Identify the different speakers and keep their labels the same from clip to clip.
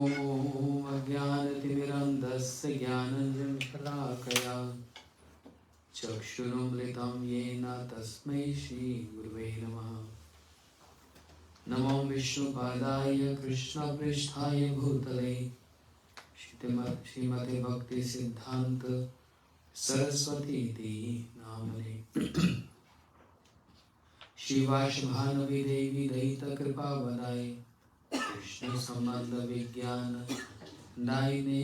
Speaker 1: ॐ अज्ञानतिमिरन्धस्य ज्ञानञ्जनशलाकया चक्षुरुन्मिलितं येन तस्मै श्रीगुरुवे नमः। नमो विष्णुपादाय कृष्णपृष्ठाय भूतले श्रीमते भक्तिसिद्धान्त सरस्वतीति नामने। शिवाशभानवि देवी दयितकृपावदाय कृष्ण संबंध विज्ञान दायिने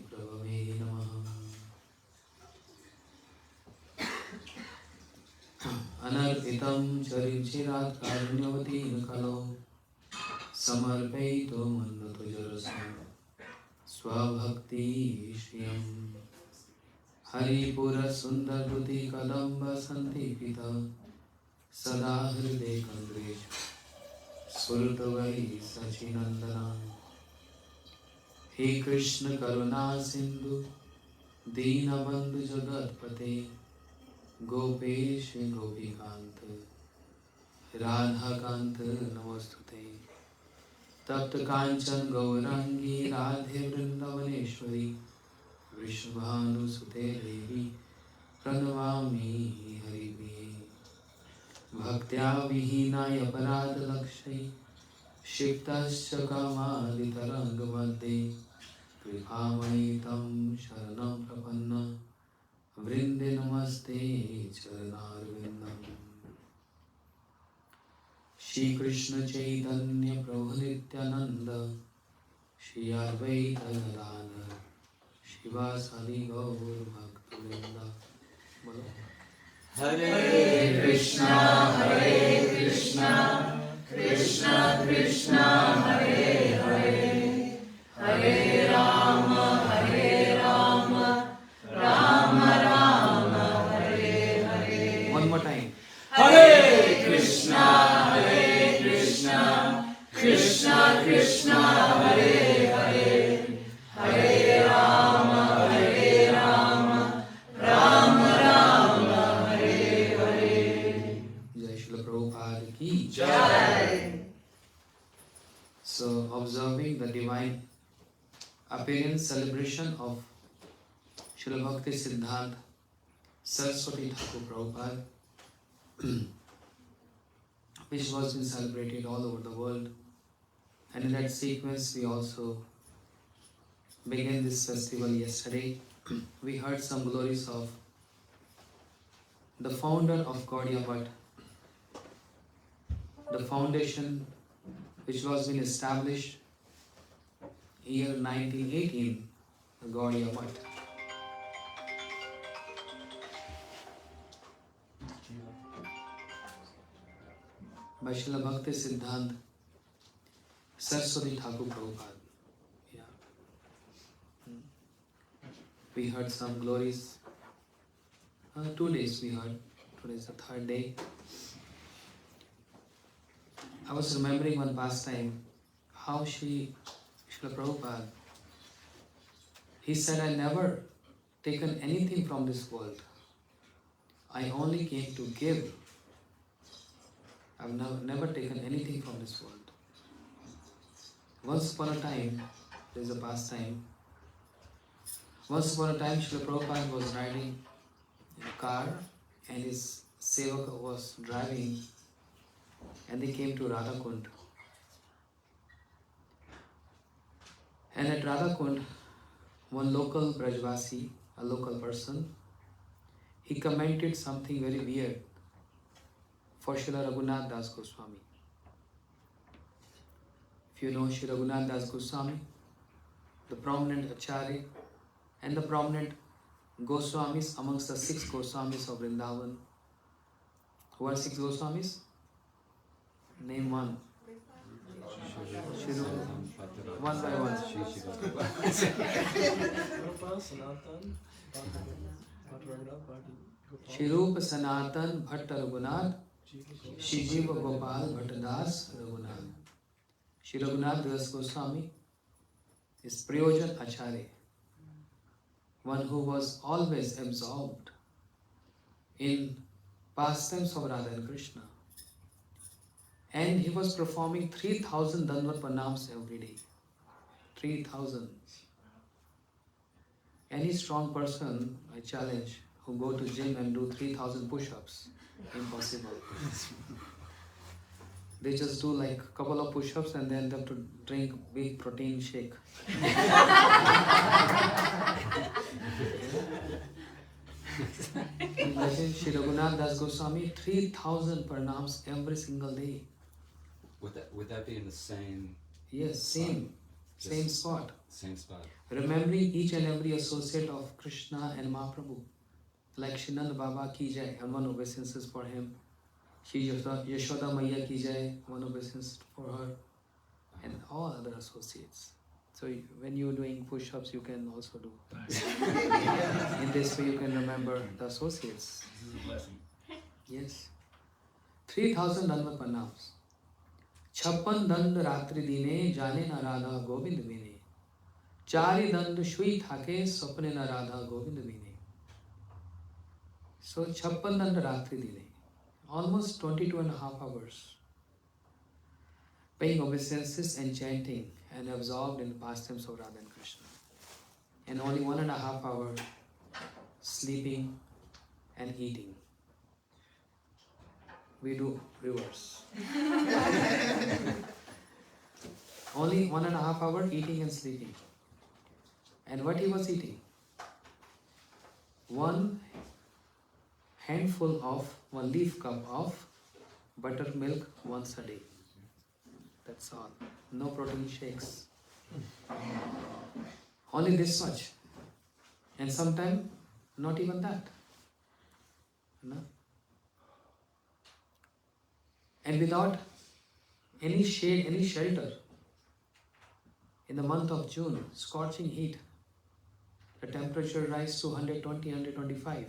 Speaker 1: प्रभवे नमः। अनर्पितं चरिचिरात् कारुण्यवतीं कलौ समर्पयितो मन्नतुजरसं स्वभक्ति श्रियं हरिपुरसुन्दरद्रुति कदम्ब सन्दीपित सदा हृदय कन्द्रेश स्फुरतु सचिनन्दना। हे कृष्ण करुणा सिंधु दीनबंधु जगतपते गोपेश गोपीकांत राधाकांत नमोस्तुते। तप्त कांचन गौरांगी राधे वृंदावनेश्वरी वृषभानुसुते देवी प्रणमामि हरिप्रिये। भक्त्या विहीनाय अपराध लक्ष्यै क्षिप्तश्च कामादितरङ्गमध्ये कृपामयि तं शरणं प्रपन्न वृन्दे नमस्ते चरणारविन्दम्। श्री कृष्ण चैतन्य प्रभु नित्यानंद श्री अद्वैत गदाधर शिवासादि गौर भक्तवृंद। बोलो हरे Krishna Krishna Krishna Hare Hare Hare Ram Ram Ram Hare Hare. One more time. हरे कृष्णा कृष्णा कृष्णा हरे हरे हरे राम राम राम हरे हरे। जय श्रील प्रभुपाद की जय। So observing the divine appearance celebration of Srila Bhakti Siddhanta Saraswati Thakur Prabhupada, which was being celebrated all over the world, and in that sequence we also began this festival yesterday. We heard some glories of the founder of Gaudiya Math, the foundation which was being established year 1918, the Gaudiya Math. By Srila Bhakti Siddhanta Saraswati Thakur Prabhupada. Yeah. We heard some glories. 2 days we heard. Today is the 3rd day. I was remembering one past time how Srila Prabhupada, he said, I never taken anything from this world. I only came to give. I've never taken anything from this world. Once upon a time, there is a past time. Once upon a time, Srila Prabhupada was riding in a car and his sevaka was driving, and they came to Radhakund. And at Radhakund, one local Brajvasi, a local person, he commented something very weird for Srila Raghunath Das Goswami. If you know Sri Raghunath Das Goswami, the prominent Acharya and the prominent Goswamis amongst the 6 Goswamis of Vrindavan. Who are 6 Goswamis? Name one. Shiru. One by one. Shirupa Sanatan Bhatta Raghunath, Shijiva Gopal Bhattadas Raghunath. Shri Raghunath Das Goswami is Prayojan Acharya, one who was always absorbed in pastimes of Radha and Krishna. And he was performing 3000 Danvat Pranams every day. 3,000. Any strong person, I challenge, who go to gym and do 3,000 push-ups, impossible. They just do like a couple of push-ups and then they have to drink big protein shake. Imagine Shri Raghunath Das Goswami, 3,000 pranams every single day.
Speaker 2: Would that be in the same?
Speaker 1: Yes, same spot.
Speaker 2: Same spot.
Speaker 1: Remembering each and every associate of Krishna and Mahaprabhu. Like Shinand Baba ki jai, and one obeisances for him. Shri Yashoda Maiya ki jai, one obeisance for her. And all other associates. So when you're doing push-ups, you can also do. In this way you can remember the associates.
Speaker 3: This is a blessing.
Speaker 1: Yes. 3,000 Danvat Pranams. 56 दंड रात्रि दिने जाने न राधा गोविंद बिने 4 दंड Shuey थाके स्वप्ने न राधा गोविंद बिने. So 56 दंड रात्रि दिने, almost 22.5 hours, paying obeisances and chanting and absorbed in the pastimes of Radha and Krishna, and only 1.5 hours sleeping and eating. We do reverse. Only 1.5 hours eating and sleeping. And what he was eating? One leaf cup of buttermilk once a day. That's all. No protein shakes. Only this much. And sometimes not even that. No? And without any shade, any shelter. In the month of June, scorching heat, the temperature rises to 120, 125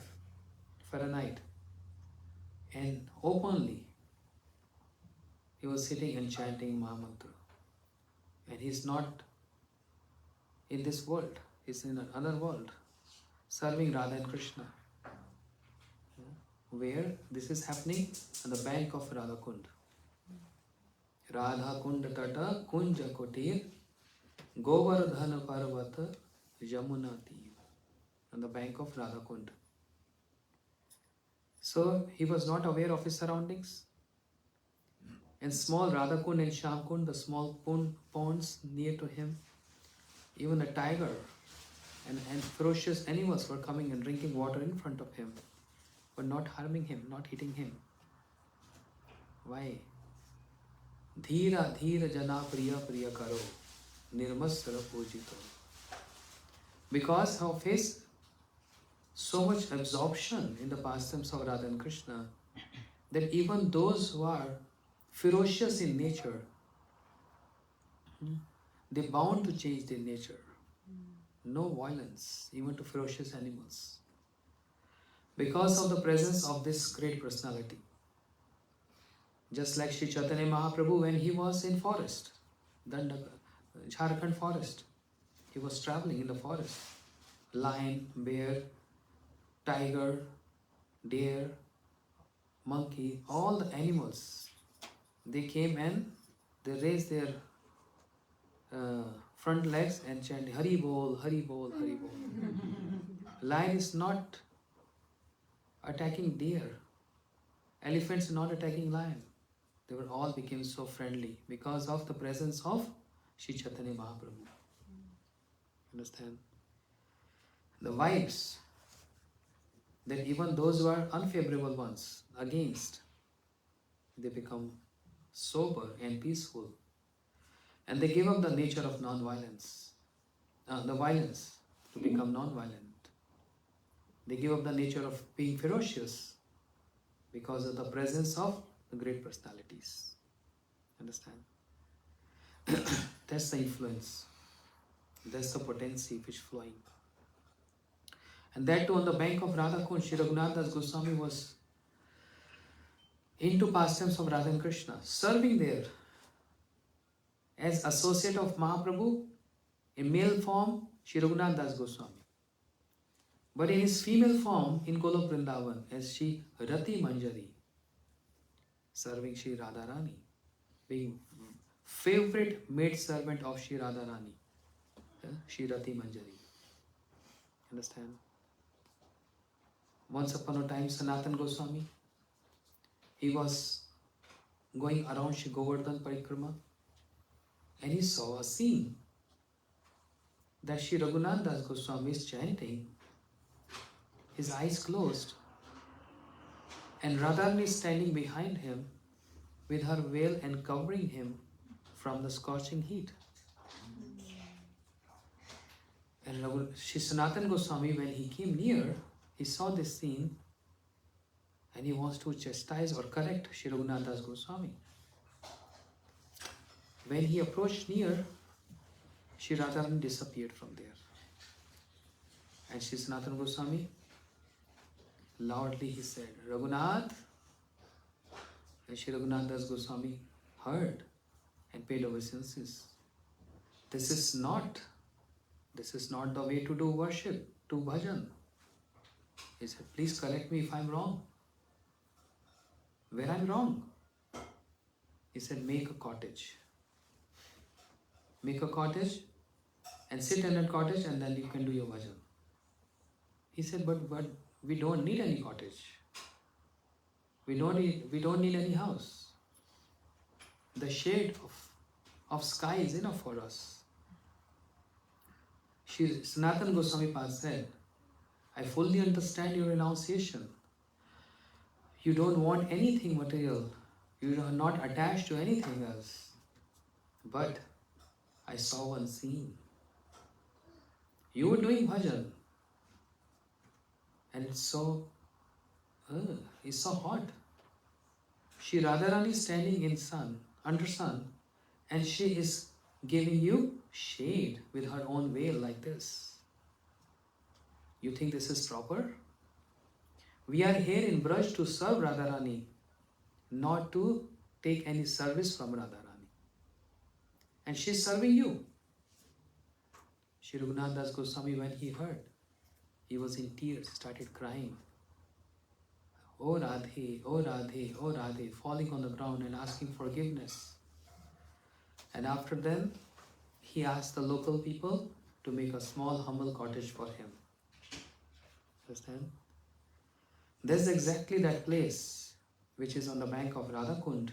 Speaker 1: Fahrenheit. And openly, he was sitting and chanting Mahamantra. And he's not in this world, he's in another world, serving Radha and Krishna. Where this is happening? On the bank of Radha Kund. Radha Kund Tata Kunja Kotir Govardhana Parvata Yamuna Tir. On the bank of Radha Kund. So he was not aware of his surroundings. And small Radha Kund and Sham Kund, the small ponds near to him, even a tiger and ferocious animals were coming and drinking water in front of him, but not harming him, not hitting him. Why? Dhira dhira jana priya priya karo nirmasara pujito. Because of his so much absorption in the pastimes of Radha and Krishna, that even those who are ferocious in nature, they bound to change their nature. No violence, even to ferocious animals. Because of the presence of this great personality. Just like Sri Chaitanya Mahaprabhu when he was in forest, Jharkhand forest. He was traveling in the forest. Lion, bear, tiger, deer, monkey, all the animals, they came and they raised their front legs and chanted Hari Bol, Hari Bol, Hari Bol. Lion is not attacking deer. Elephants are not attacking lion. They were all became so friendly because of the presence of Sri Chaitanya Mahaprabhu. Understand? The vibes that even those who are unfavorable ones against, they become sober and peaceful. And they give up the nature of non-violence, the violence to become non-violent. They give up the nature of being ferocious because of the presence of the great personalities. Understand? That's the influence. That's the potency which is flowing. And that too on the bank of Radha Kund, Shri Raghunath Das Goswami was into pastimes of Radha and Krishna, serving there as associate of Mahaprabhu in male form, Shri Raghunath Das Goswami. But in his female form in Golok Vrindavan as Shri Rati Manjari, serving Shri Radharani, being favorite maid servant of Shri Radharani. Shri Rati Manjari. Understand? Once upon a time, Sanatana Goswami, he was going around Shri Govardhan Parikrama and he saw a scene that Shri Raghunath Das Goswami is chanting, his eyes closed, and Radharani is standing behind him with her veil and covering him from the scorching heat. And Shri Sanatana Goswami, when he came near, he saw this scene and he wants to chastise or correct Shri Raghunath Das Goswami. When he approached near, Shri Radharani disappeared from there. And Shri Sanatana Goswami, loudly he said, Raghunath. And Shri Raghunath Das Goswami heard and paid obeisances. This is not the way to do worship, to bhajan. He said, please correct me if I'm wrong. Where I'm wrong? He said, make a cottage. Make a cottage and sit in that cottage and then you can do your bhajan. He said, but we don't need any cottage. We don't need any house. The shade of sky is enough for us. Shri Sanatana Goswami Pad said, I fully understand your renunciation. You don't want anything material. You are not attached to anything else. But I saw one scene. You were doing bhajan. And it's so hot. Shri Radharani is standing in sun, under sun, and she is giving you shade with her own veil like this. You think this is proper? We are here in Braj to serve Radharani, not to take any service from Radharani. And she is serving you. Shri Raghunath Das Goswami, when he heard, he was in tears, started crying. Oh Radhe, oh Radhe, oh Radhe, falling on the ground and asking forgiveness. And after then, he asked the local people to make a small humble cottage for him. Understand? There's exactly that place which is on the bank of Radhakund,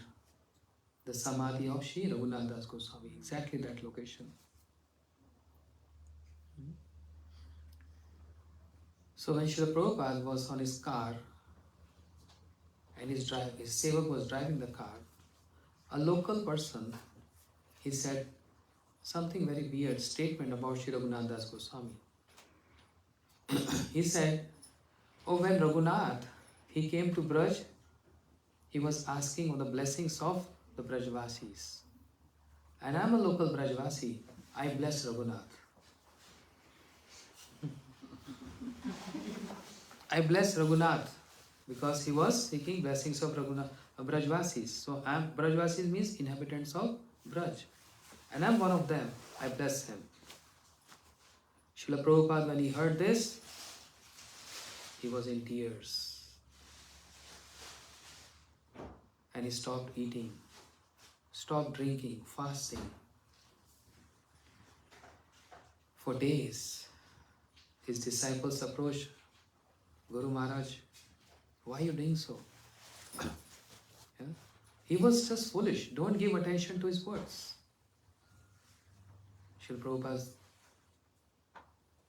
Speaker 1: the Samadhi of Shri Raghunath Das Goswami, exactly that location. So when Srila Prabhupada was on his car and his sevak was driving the car, a local person, he said something very weird statement about Sri Raghunath Das Goswami. He said, oh, when Raghunath, he came to Braj, he was asking for the blessings of the Brajvasis. And I'm a local Brajvasi, I bless Raghunath. I bless Raghunath because he was seeking blessings of Raghunath, Brajvasis. So Brajvasis means inhabitants of Braj. And I'm one of them. I bless him. Srila Prabhupada, when he heard this, he was in tears. And he stopped eating, stopped drinking, fasting. For days, his disciples approached Guru Maharaj, why are you doing so? Yeah? He was just foolish. Don't give attention to his words. Srila Prabhupada's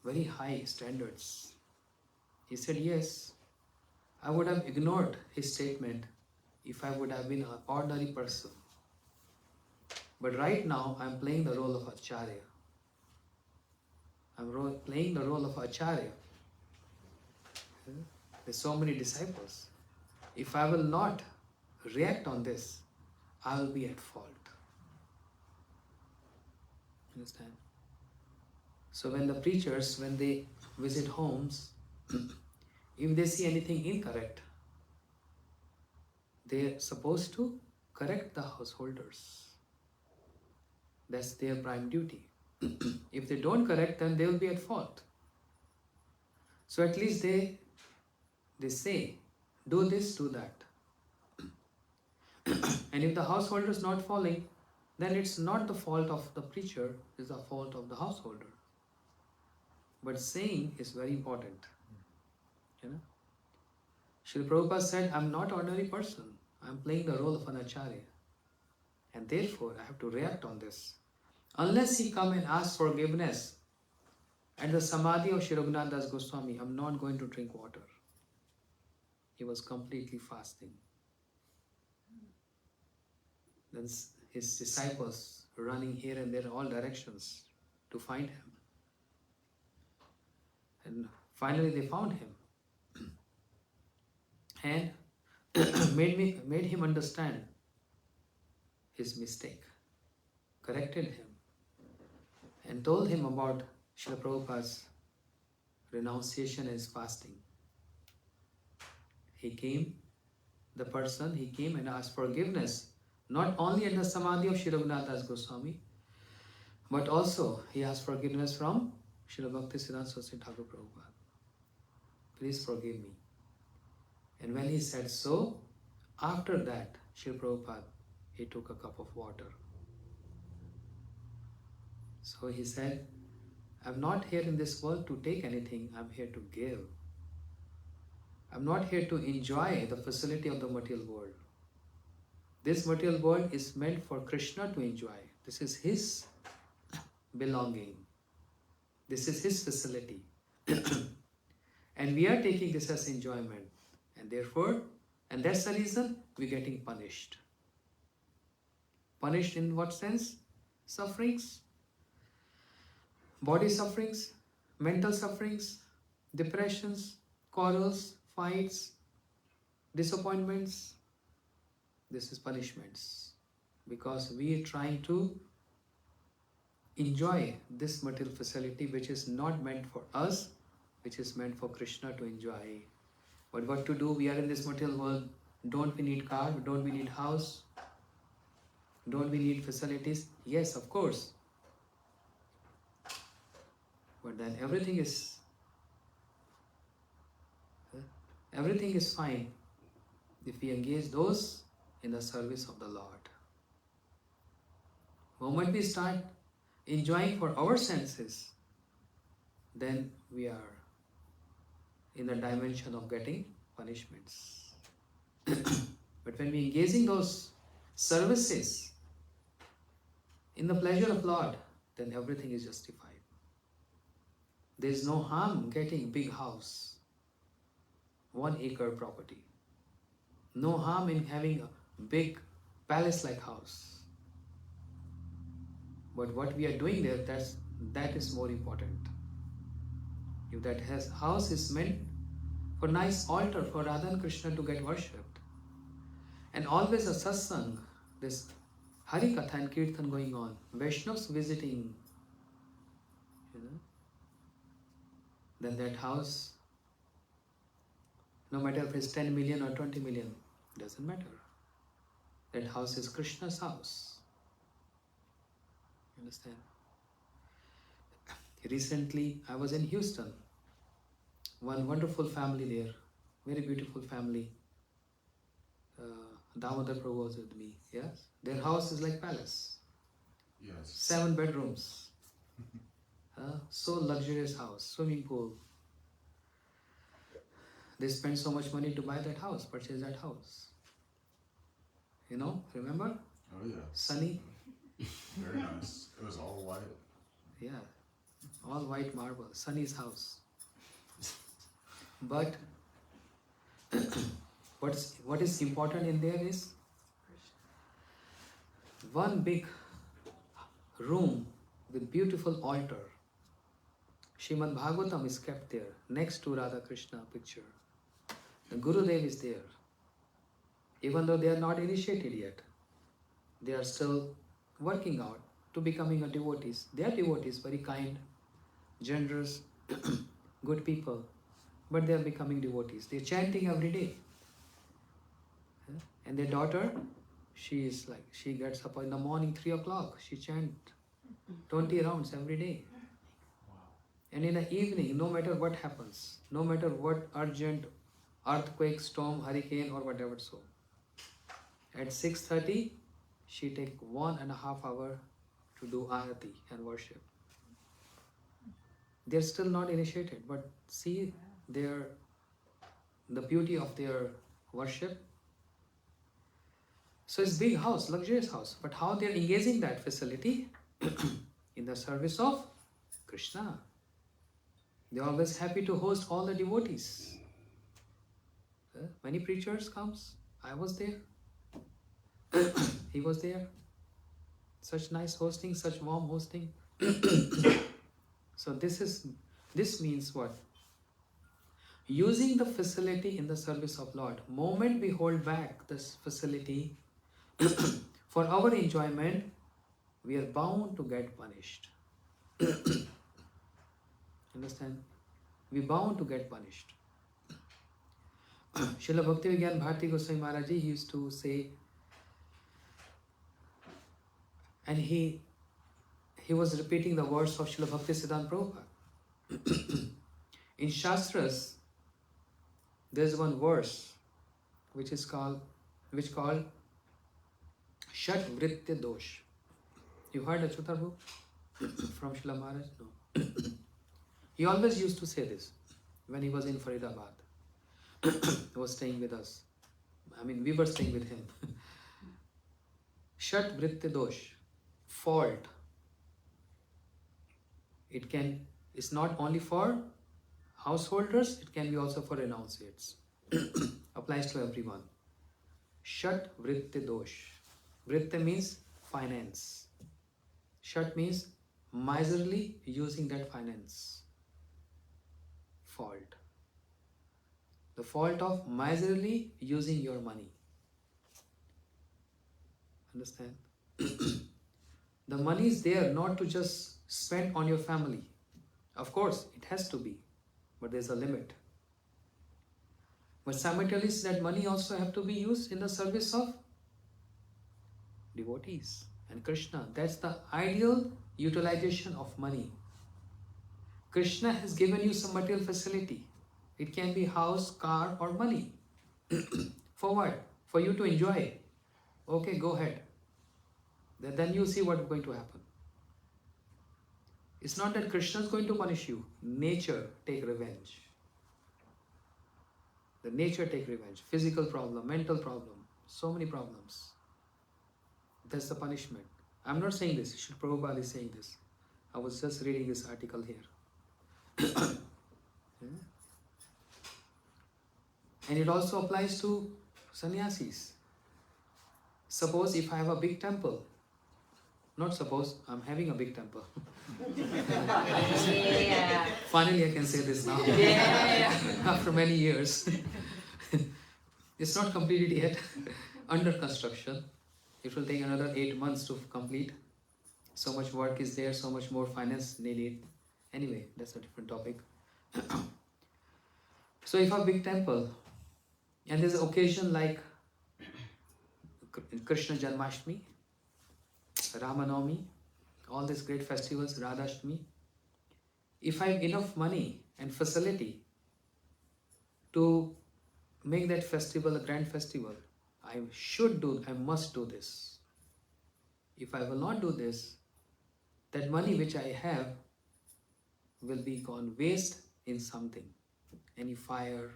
Speaker 1: very high standards. He said, yes, I would have ignored his statement if I would have been an ordinary person. But right now, I'm playing the role of Acharya. I'm playing the role of Acharya. There's so many disciples. If I will not react on this, I will be at fault. Understand? So when the preachers, when they visit homes, if they see anything incorrect, they are supposed to correct the householders. That's their prime duty. If they don't correct, then they will be at fault. So at least they say, do this, do that. And if the householder is not following, then it's not the fault of the preacher, it's the fault of the householder. but saying is very important. You know, Srila Prabhupada said, I'm not an ordinary person. I'm playing the role of an acharya. And therefore, I have to react on this. Unless he come and ask forgiveness at the samadhi of Sri Raghunath Das Goswami, I'm not going to drink water. He was completely fasting. Then his disciples running here and there in all directions to find him. And finally they found him and made him understand his mistake, corrected him, and told him about Srila Prabhupada's renunciation and his fasting. He came and asked forgiveness, not only at the samadhi of Sri Raghunath Das Goswami, but also he asked forgiveness from Srila Bhaktisiddhanta Saraswati Thakur Prabhupada. Please forgive me. And when he said so, after that, Srila Prabhupada, he took a cup of water. So he said, I'm not here in this world to take anything, I'm here to give. I'm not here to enjoy the facility of the material world. This material world is meant for Krishna to enjoy. This is his belonging. This is his facility. And we are taking this as enjoyment. And therefore, and that's the reason we're getting punished. Punished in what sense? Sufferings, body sufferings, mental sufferings, depressions, quarrels, fights, disappointments. This is punishments. Because we are trying to enjoy this material facility which is not meant for us, which is meant for Krishna to enjoy. But what to do? We are in this material world. Don't we need car? Don't we need house? Don't we need facilities? Yes, of course. But then everything is fine if we engage those in the service of the Lord. The moment we start enjoying for our senses, then we are in the dimension of getting punishments. But when we engage in those services in the pleasure of Lord, then everything is justified. There is no harm getting big house, 1 acre property. No harm in having a big palace-like house. But what we are doing there, that is more important. If that house is meant for nice altar for Radha and Krishna to get worshipped, and always a satsang, this Hari Katha and Kirtan going on, Vaishnavas visiting, then that house, no matter if it's 10 million or 20 million, doesn't matter. That house is Krishna's house. You understand? Recently, I was in Houston. One wonderful family there, very beautiful family. Damodar Prabhu was with me. Yes, their house is like palace.
Speaker 3: Yes.
Speaker 1: 7 bedrooms. So luxurious house, swimming pool. They spent so much money to buy that house, purchase that house. Remember?
Speaker 3: Oh yeah.
Speaker 1: Sunny.
Speaker 3: Very nice. It was all white.
Speaker 1: Yeah, all white marble, Sunny's house. But what is important in there is one big room with beautiful altar. Srimad Bhagavatam is kept there next to Radha Krishna picture. The Gurudev is there. Even though they are not initiated yet, they are still working out to becoming a devotees. They are devotees, very kind, generous, good people, but they are becoming devotees. They are chanting every day. And their daughter, she gets up in the morning 3 o'clock, she chants 20 rounds every day. And in the evening, no matter what happens, no matter what urgent earthquake, storm, hurricane or whatever so, at 6:30, she take 1.5 hours to do arati and worship. They're still not initiated, but see the beauty of their worship. So it's big house, luxurious house, but how they're engaging that facility in the service of Krishna. They're always happy to host all the devotees. Many preachers comes. I was there. He was there. Such nice hosting, such warm hosting. So this means what? Using the facility in the service of Lord. Moment we hold back this facility for our enjoyment, we are bound to get punished. Understand? We bound to get punished. Srila Bhaktivinoda Bharati Goswami Maharaj Ji, he used to say, and he was repeating the words of Srila Bhakti Siddhanta Prabhupada. In Shastras, there's one verse which called Shat Vritya Dosh. You heard Achyuta Prabhu from Srila Maharaj? No. He always used to say this when he was in Faridabad. He was staying with us. I mean, we were staying with him. Shat Vritya Dosh, fault. It's not only for householders, it can be also for renunciates. Applies to everyone. Shat Vritya Dosh. Vritya means finance. Shat means miserly using that finance. Fault. The fault of miserly using your money. Understand? The money is there not to just spend on your family. Of course, it has to be, but there's a limit. But simultaneously, that money also have to be used in the service of devotees and Krishna. That's the ideal utilization of money. Krishna has given you some material facility. It can be house, car, or money. For what? For you to enjoy. Okay, go ahead. Then you see what's going to happen. It's not that Krishna is going to punish you. Nature take revenge. The nature take revenge. Physical problem, mental problem, so many problems. That's the punishment. I'm not saying this. Srila Prabhupada is saying this. I was just reading this article here. And it also applies to sannyasis. Suppose if I have a big temple, not suppose, I'm having a big temple.
Speaker 4: Yeah.
Speaker 1: Finally, I can say this now.
Speaker 4: Yeah.
Speaker 1: After many years. It's not completed yet. Under construction. It will take another 8 months to complete. So much work is there, so much more finance needed. Anyway, that's a different topic. So if a big temple, and there's an occasion like Krishna Janmashtami, Ramanavami, all these great festivals, Radhashtami, if I have enough money and facility to make that festival a grand festival, I must do this. If I will not do this, that money which I have will be gone waste in something. Any fire,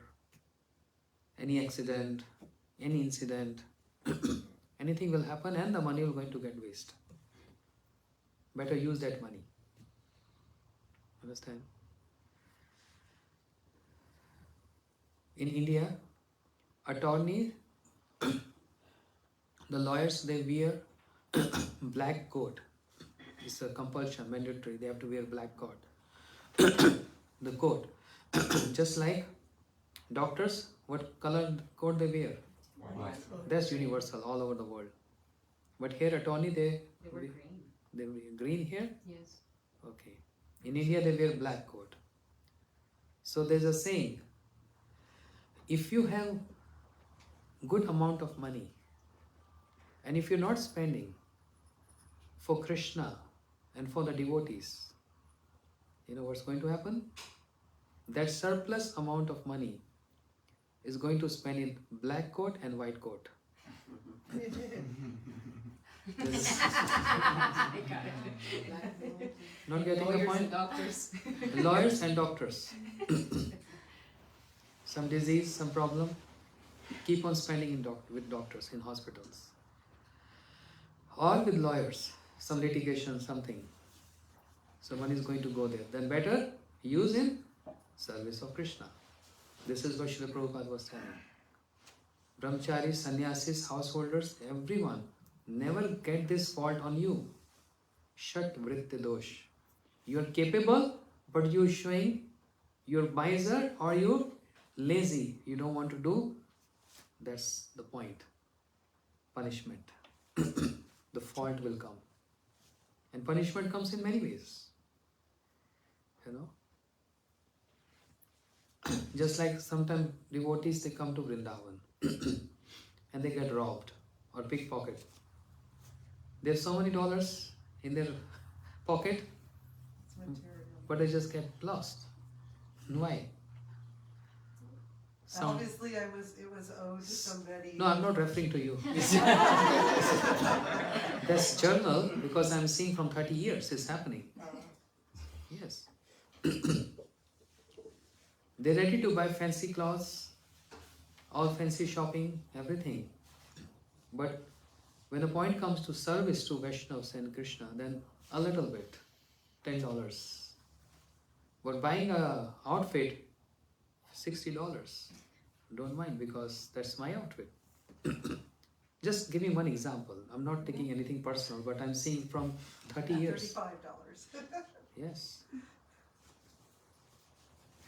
Speaker 1: any accident, any incident, anything will happen and the money will going to get waste. Better use that money. Understand? In India, attorney, the lawyers, they wear black coat. It's a compulsion, mandatory. They have to wear black coat. The coat. Just like doctors, what color coat they wear?
Speaker 3: White.
Speaker 1: That's universal all over the world. But here attorney,
Speaker 4: They were green.
Speaker 1: they wear green here?
Speaker 4: Yes.
Speaker 1: Okay. In India, they wear black coat. So there's a saying, if you have good amount of money and if you're not spending for Krishna and for the devotees, you know what's going to happen? That surplus amount of money is going to spend in black coat and white coat.
Speaker 4: I got it.
Speaker 1: Not getting the
Speaker 4: Lawyers
Speaker 1: point?
Speaker 4: and doctors.
Speaker 1: Lawyers and doctors. Some disease, some problem, keep on spending with doctors in hospitals. Or with lawyers, some litigation, something. So one is going to go there. Then better use in service of Krishna. This is what Srila Prabhupada was telling. Brahmacharis, sannyasis, householders, everyone, never get this fault on you. Shat vritti dosh. You are capable, but you are showing you're miser or you're lazy. You don't want to do. That's the point. Punishment. The fault will come. And punishment comes in many ways. You know. Just like sometimes devotees, they come to Vrindavan and they get robbed or pickpocket. There's so many dollars in their pocket,
Speaker 4: It's material.
Speaker 1: but they just get lost. Why? Some,
Speaker 5: Obviously, it was owed to somebody.
Speaker 1: no, I'm not referring to you. That's journal because I'm seeing from 30 years it's happening. Yes. They're ready to buy fancy clothes, all fancy shopping, everything. But when the point comes to service to Vaishnavas and Krishna, then a little bit, $10. But buying a outfit, $60. Don't mind because that's my outfit. Just give me one example. I'm not taking anything personal, but I'm seeing from 30 years.
Speaker 5: $35.
Speaker 1: Yes.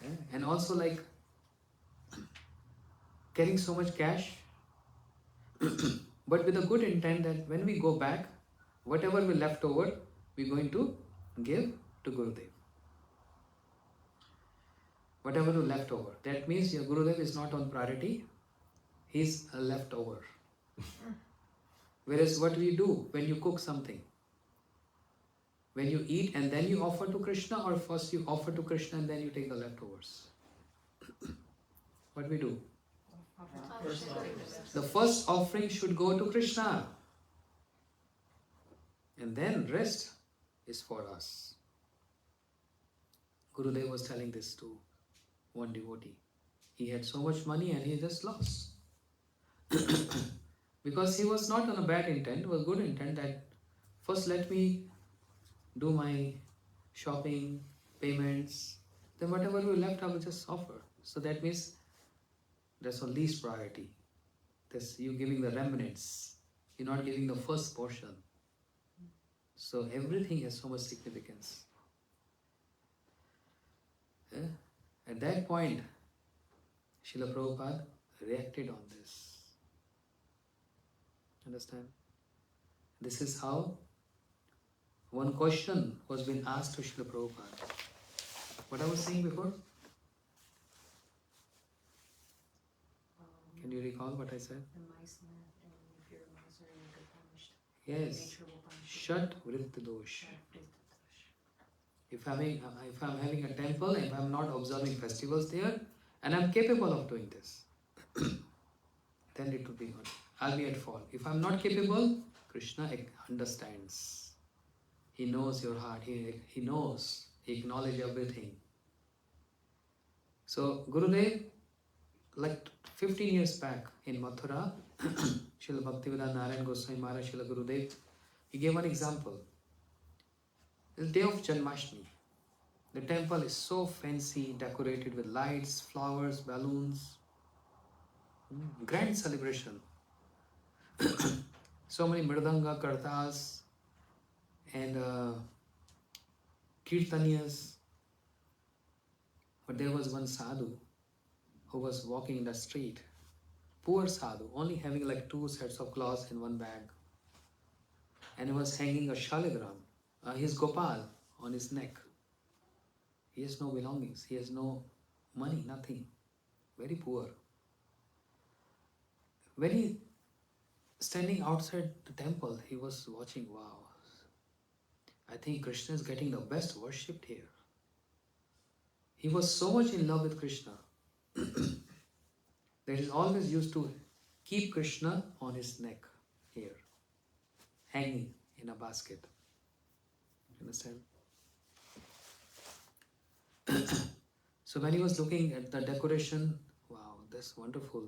Speaker 1: Yeah. And also like carrying so much cash, but with a good intent that when we go back, whatever we left over, we're going to give to Gurudev. Whatever we left over. That means your Gurudev is not on priority, he's a leftover. Whereas what we do when you cook something, when you eat and then you offer to Krishna, or first you offer to Krishna and then you take the leftovers? What we do? The first offering should go to Krishna. And then rest is for us. Gurudev was telling this to one devotee. He had so much money and he just lost. Because he was not on a bad intent, it was good intent that first let me do my shopping, payments, then whatever we left I will just offer. So that means that's on least priority. That's you giving the remnants. You're not giving the first portion. So everything has so much significance. Yeah? At that point, Srila Prabhupada reacted on this. Understand? This is how one question was being asked to Srila Prabhupada. What I was saying before? Can you recall what I said?
Speaker 4: The mice and if you're a miser, you get punished.
Speaker 1: Yes.
Speaker 4: Nature will punish you.
Speaker 1: Shat vritta dosh.
Speaker 4: Shat vritta dosh.
Speaker 1: If I'm having a temple, if I'm not observing festivals there, and I'm capable of doing this, then it will be good. I'll be at fault. If I'm not capable, Krishna understands. He knows your heart. He knows. He acknowledges everything. So Gurudev, like 15 years back in Mathura, Srila Bhaktivedanta Narayan Goswami Maharaj, Srila Gurudev, he gave one example. The day of Janmashtami, the temple is so fancy, decorated with lights, flowers, balloons. Grand celebration. So many mridanga, kartas, and kirtaniyas. But there was one sadhu who was walking in the street. Poor sadhu, only having like 2 sets of clothes in one bag. And he was hanging a shaligram, his gopal, on his neck. He has no belongings, he has no money, nothing. Very poor. When he standing outside the temple, he was watching, wow, I think Krishna is getting the best worshipped here. He was so much in love with Krishna that he always used to keep Krishna on his neck here, hanging in a basket. Understand? So when he was looking at the decoration, wow, that's wonderful,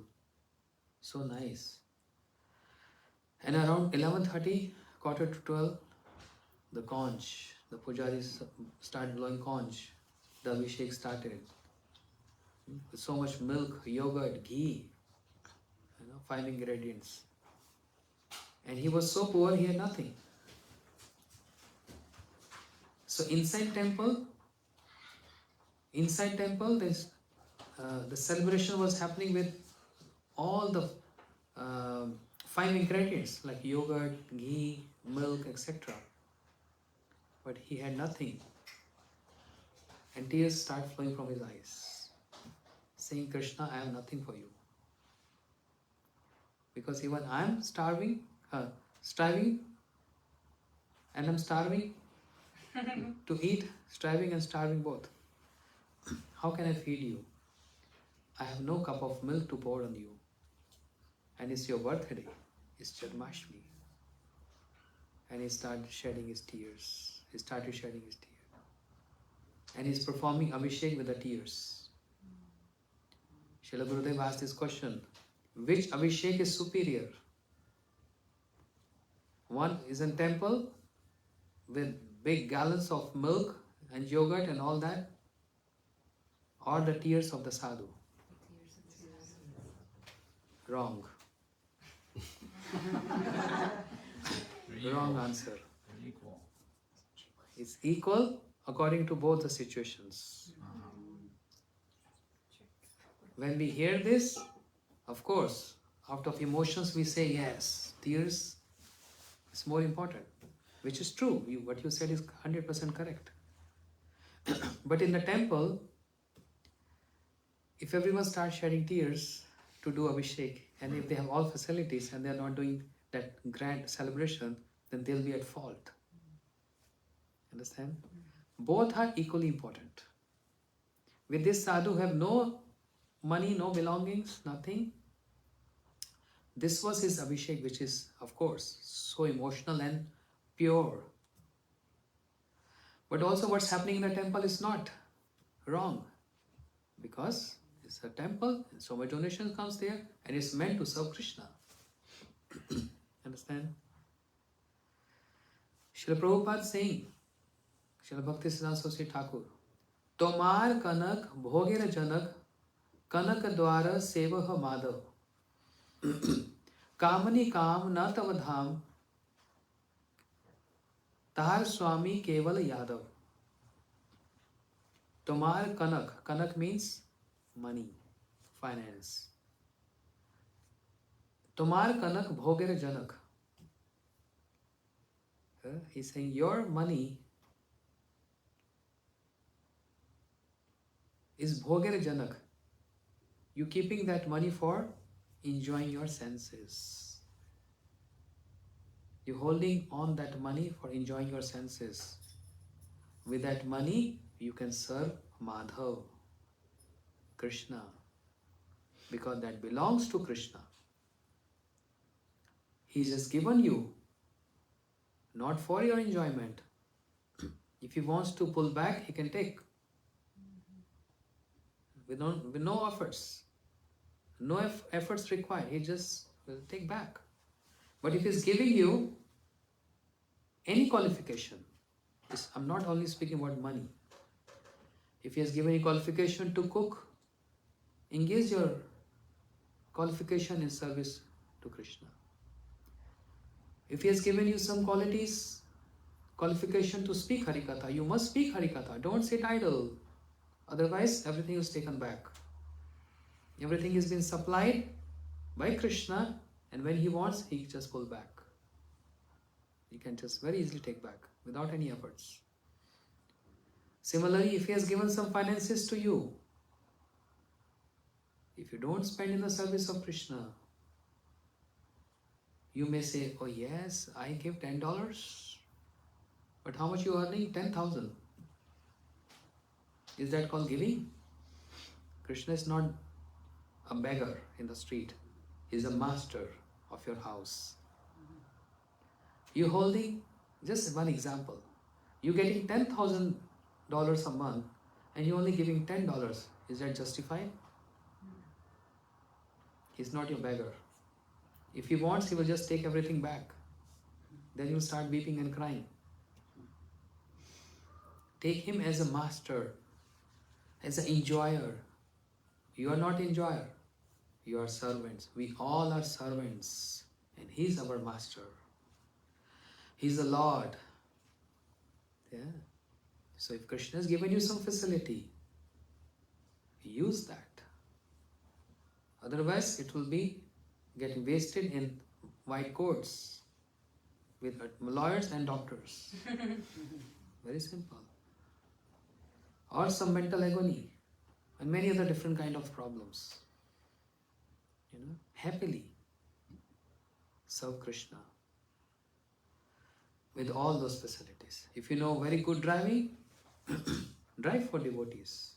Speaker 1: so nice. And around 11:30, quarter to 12, the conch, the pujaris started blowing conch. The abhishek started. With so much milk, yogurt, ghee, 5 ingredients. And he was so poor, he had nothing. So inside temple, this the celebration was happening with all the 5 ingredients like yogurt, ghee, milk, etc. But he had nothing. And tears start flowing from his eyes, saying, Krishna, I have nothing for you. Because even I am striving, and I'm starving to eat, striving and starving both. How can I feed you? I have no cup of milk to pour on you. And it's your birthday, it's Janmashtami. And he started shedding his tears. And he's performing Abhishek with the tears. Srila Gurudev asked this question, which Abhishek is superior? One is in temple with big gallons of milk and yogurt and all that, or the tears of the sadhu? Wrong. Wrong answer.
Speaker 3: They're equal.
Speaker 1: It's equal according to both the situations. When we hear this, of course, out of emotions we say yes, tears is more important, which is true. What you said is 100% correct. But in the temple, if everyone starts shedding tears to do Abhishek, and if they have all facilities and they are not doing that grand celebration, then they'll be at fault. Understand? Both are equally important. With this sadhu who have no money, no belongings, nothing, this was his Abhishek, which is, of course, so emotional and pure. But also what's happening in the temple is not wrong, because it's a temple, and so much donation comes there, and it's meant to serve Krishna. Understand? Srila Prabhupada saying, Srila Bhaktisiddhanta Saraswati Thakur, Tomar kanak bhogir janak kanak dwara sevah madhav kamani kam na tavadham tahar swami keval yadav. Tomar kanak means money, finance. Tomar kanak bhogir janak. He's saying your money is bhogir janak. You keeping that money for enjoying your senses. You holding on that money for enjoying your senses. With that money, you can serve Madhav, Krishna, because that belongs to Krishna. He just given you, not for your enjoyment. If he wants to pull back, he can take. With no efforts. No efforts required. He just will take back. But if he's giving you any qualification, I'm not only speaking about money. If he has given you qualification to cook, engage your qualification in service to Krishna. If he has given you some qualification to speak Harikatha, you must speak Harikatha. Don't sit idle. Otherwise, everything is taken back. Everything is been supplied by Krishna, and when he wants, he just pull back. He can just very easily take back without any efforts. Similarly, if he has given some finances to you, if you don't spend in the service of Krishna, you may say, oh yes, I give $10, but how much you are earning? 10,000. Is that called giving? Krishna is not a beggar in the street. He is a master of your house. You holding, just one example, you getting $10,000 a month, and you're only giving $10. Is that justified? He's not your beggar. If he wants, he will just take everything back. Then you'll start weeping and crying. Take him as a master, as an enjoyer. You are not enjoyer. You are servants. We all are servants. And he's our master. He's the Lord. Yeah. So if Krishna has given you some facility, use that. Otherwise, it will be getting wasted in white coats with lawyers and doctors. Very simple. Or some mental agony and many other different kind of problems. Happily serve Krishna with all those facilities. If you know very good driving, drive for devotees.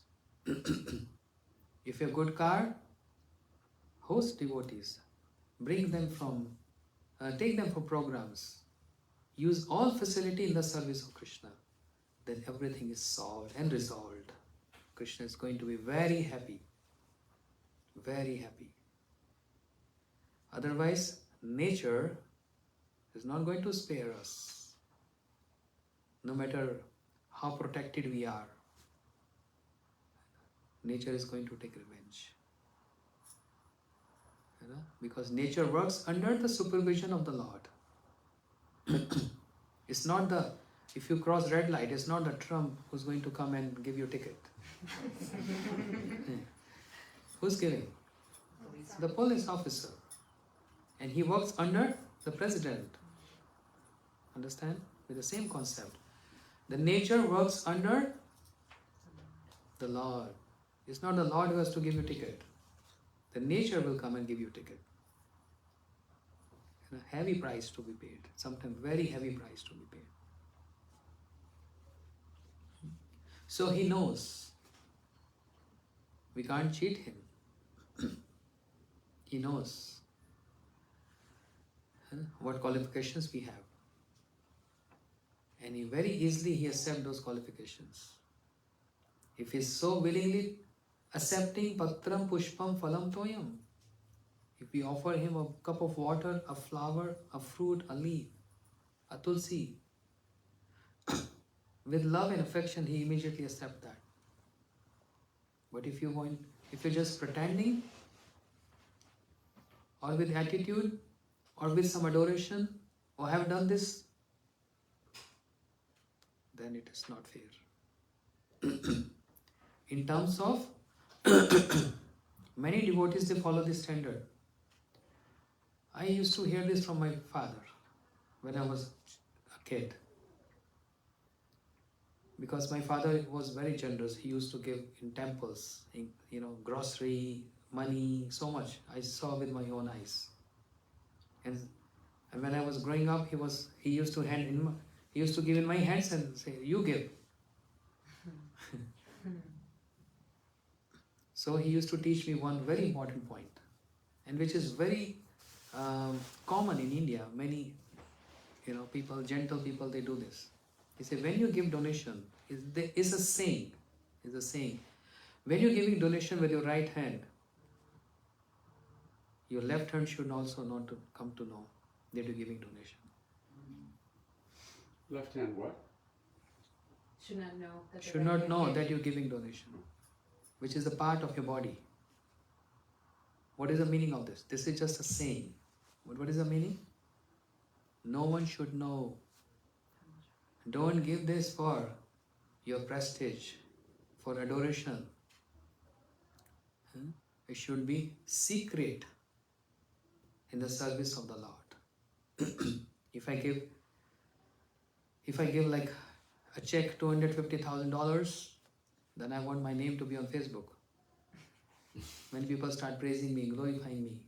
Speaker 1: If you have good car, host devotees. Bring them from, take them for programs. Use all facility in the service of Krishna. Then everything is solved and resolved. Krishna is going to be very happy. Very happy. Otherwise, nature is not going to spare us. No matter how protected we are, nature is going to take revenge. Because nature works under the supervision of the Lord. It's not the, if you cross red light, it's not the Trump who's going to come and give you a ticket. Who's giving? The police officer. And he works under the president. Understand? With the same concept. The nature works under the Lord. It's not the Lord who has to give you a ticket. The nature will come and give you a ticket. And a heavy price to be paid. Sometimes very heavy price to be paid. So he knows. We can't cheat him. He knows what qualifications we have. And he very easily he accepts those qualifications. If he is so willingly accepting patram pushpam phalam toyam, if we offer him a cup of water, a flower, a fruit, a leaf, a tulsi, with love and affection, he immediately accepts that. But if you're just pretending, or with attitude, or with some adoration, or have done this, then it is not fair. In terms of many devotees, they follow this standard. I used to hear this from my father when I was a kid. Because my father was very generous. He used to give in temples, grocery, money, so much. I saw with my own eyes. And when I was growing up, he used to give in my hands and say, "You give." So he used to teach me one very important point, and which is very common in India. Many, people, gentle people, they do this. He said, when you give donation, is a saying. When you're giving donation with your right hand, your left hand should also not to come to know that you're giving donation.
Speaker 6: Left hand what?
Speaker 4: Should not know that.
Speaker 1: Should not know that you're giving donation, which is a part of your body. What is the meaning of this? This is just a saying. What is the meaning? No one should know. Don't give this for your prestige, for adoration. It should be secret in the service of the Lord. If I give like a check $250,000, then I want my name to be on Facebook. When people start praising me, glorifying me.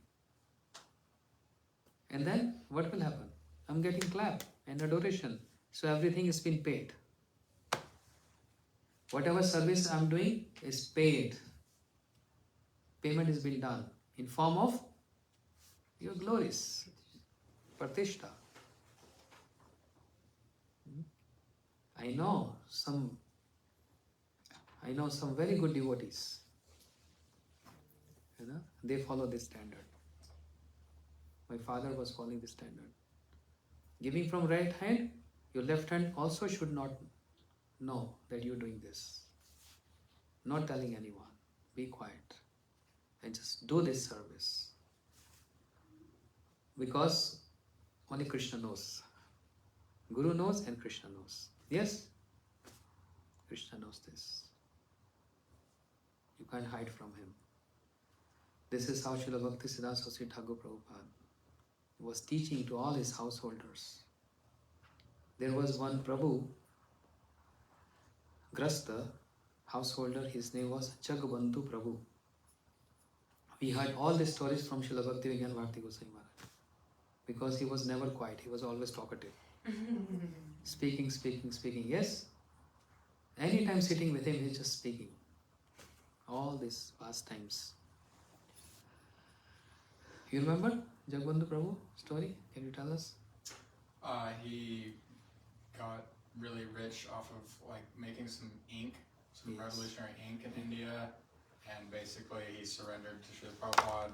Speaker 1: And then what will happen? I'm getting clap and adoration. So everything has been paid. Whatever service I'm doing is paid. Payment has been done in form of your glories, Pratishta. I know some I know some very good devotees. They follow this standard. My father was following this standard. Giving from right hand, your left hand also should not know that you're doing this. Not telling anyone. Be quiet and just do this service. Because only Krishna knows. Guru knows and Krishna knows. Yes? Krishna knows this. You can't hide from him. This is how Srila Bhaktisiddhanta Saraswati Thakur Prabhupada was teaching to all his householders. There was one Prabhu, Grasta, householder, his name was Jagbandhu Prabhu. We heard all the stories from Srila Bhaktivinoda Bharati Goswami Maharaj. Because he was never quiet, he was always talkative. Speaking. Yes? Anytime sitting with him, he's just speaking. All these past times. You remember Jagbandhu Prabhu story? Can you tell us?
Speaker 6: He got really rich off of like making some ink, some
Speaker 1: Yes.
Speaker 6: revolutionary ink in India, and basically he surrendered to Srila Prabhupada,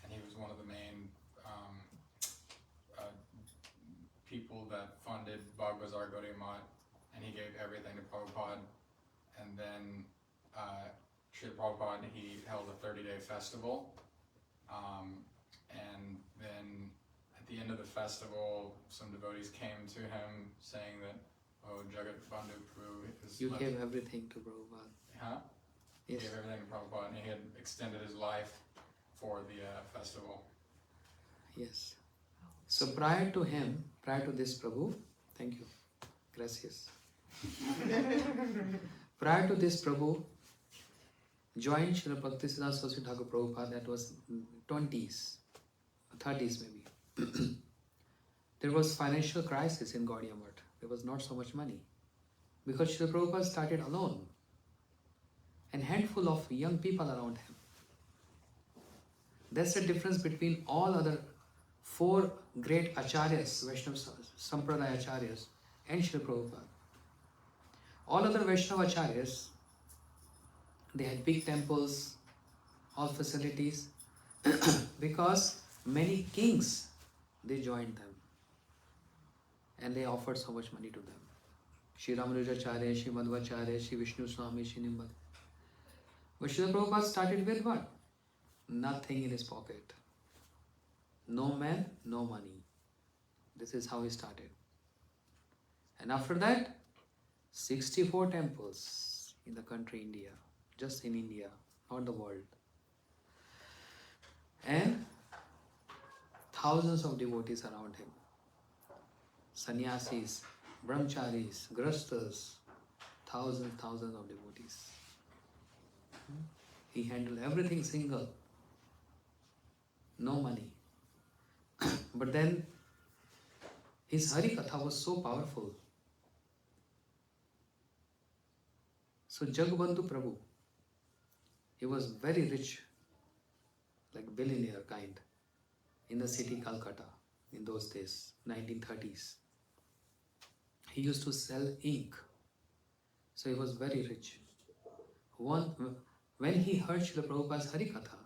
Speaker 6: and he was one of the main people that funded Bhagbazar Gaudiya Math, and he gave everything to Prabhupada. And then Srila Prabhupada, he held a 30-day festival, and then at the end of the festival, some devotees came to him saying that, oh, Jagat Bandhu Prabhu is
Speaker 1: You
Speaker 6: left.
Speaker 1: gave everything to Prabhupada.
Speaker 6: Huh? He
Speaker 1: Yes.
Speaker 6: gave everything to Prabhupada, and he had extended his life for the festival.
Speaker 1: Yes. So prior to him, prior to this Prabhu, thank you. Gracias. Prior to this Prabhu, joined Srila Bhaktisiddhanta Saraswati Thakur Prabhupada, that was 20s, 30s maybe. There was financial crisis in Gaudiya Math. There was not so much money. Because Srila Prabhupada started alone. And handful of young people around him. That's the difference between all other 4 great acharyas, Vaishnava Sampradaya acharyas, and Srila Prabhupada. All other Vaishnava acharyas, they had big temples, all facilities, because many kings, they joined them. And they offered so much money to them. Shri Ramanujacharya, Shri Madhvacharya, Shri Vishnu Swami, Shri Nimbad. But Srila Prabhupada started with what? Nothing in his pocket. No man, no money. This is how he started. And after that, 64 temples in the country India. Just in India, not the world. And thousands of devotees around him. Sannyasis, brahmacharis, grastas, thousands of devotees. He handled everything single. No money. But then his Harikatha was so powerful. So Jagbandhu Prabhu, he was very rich, like billionaire kind, in the city Calcutta in those days, 1930s. He used to sell ink. So he was very rich. When he heard Srila Prabhupada's Harikatha,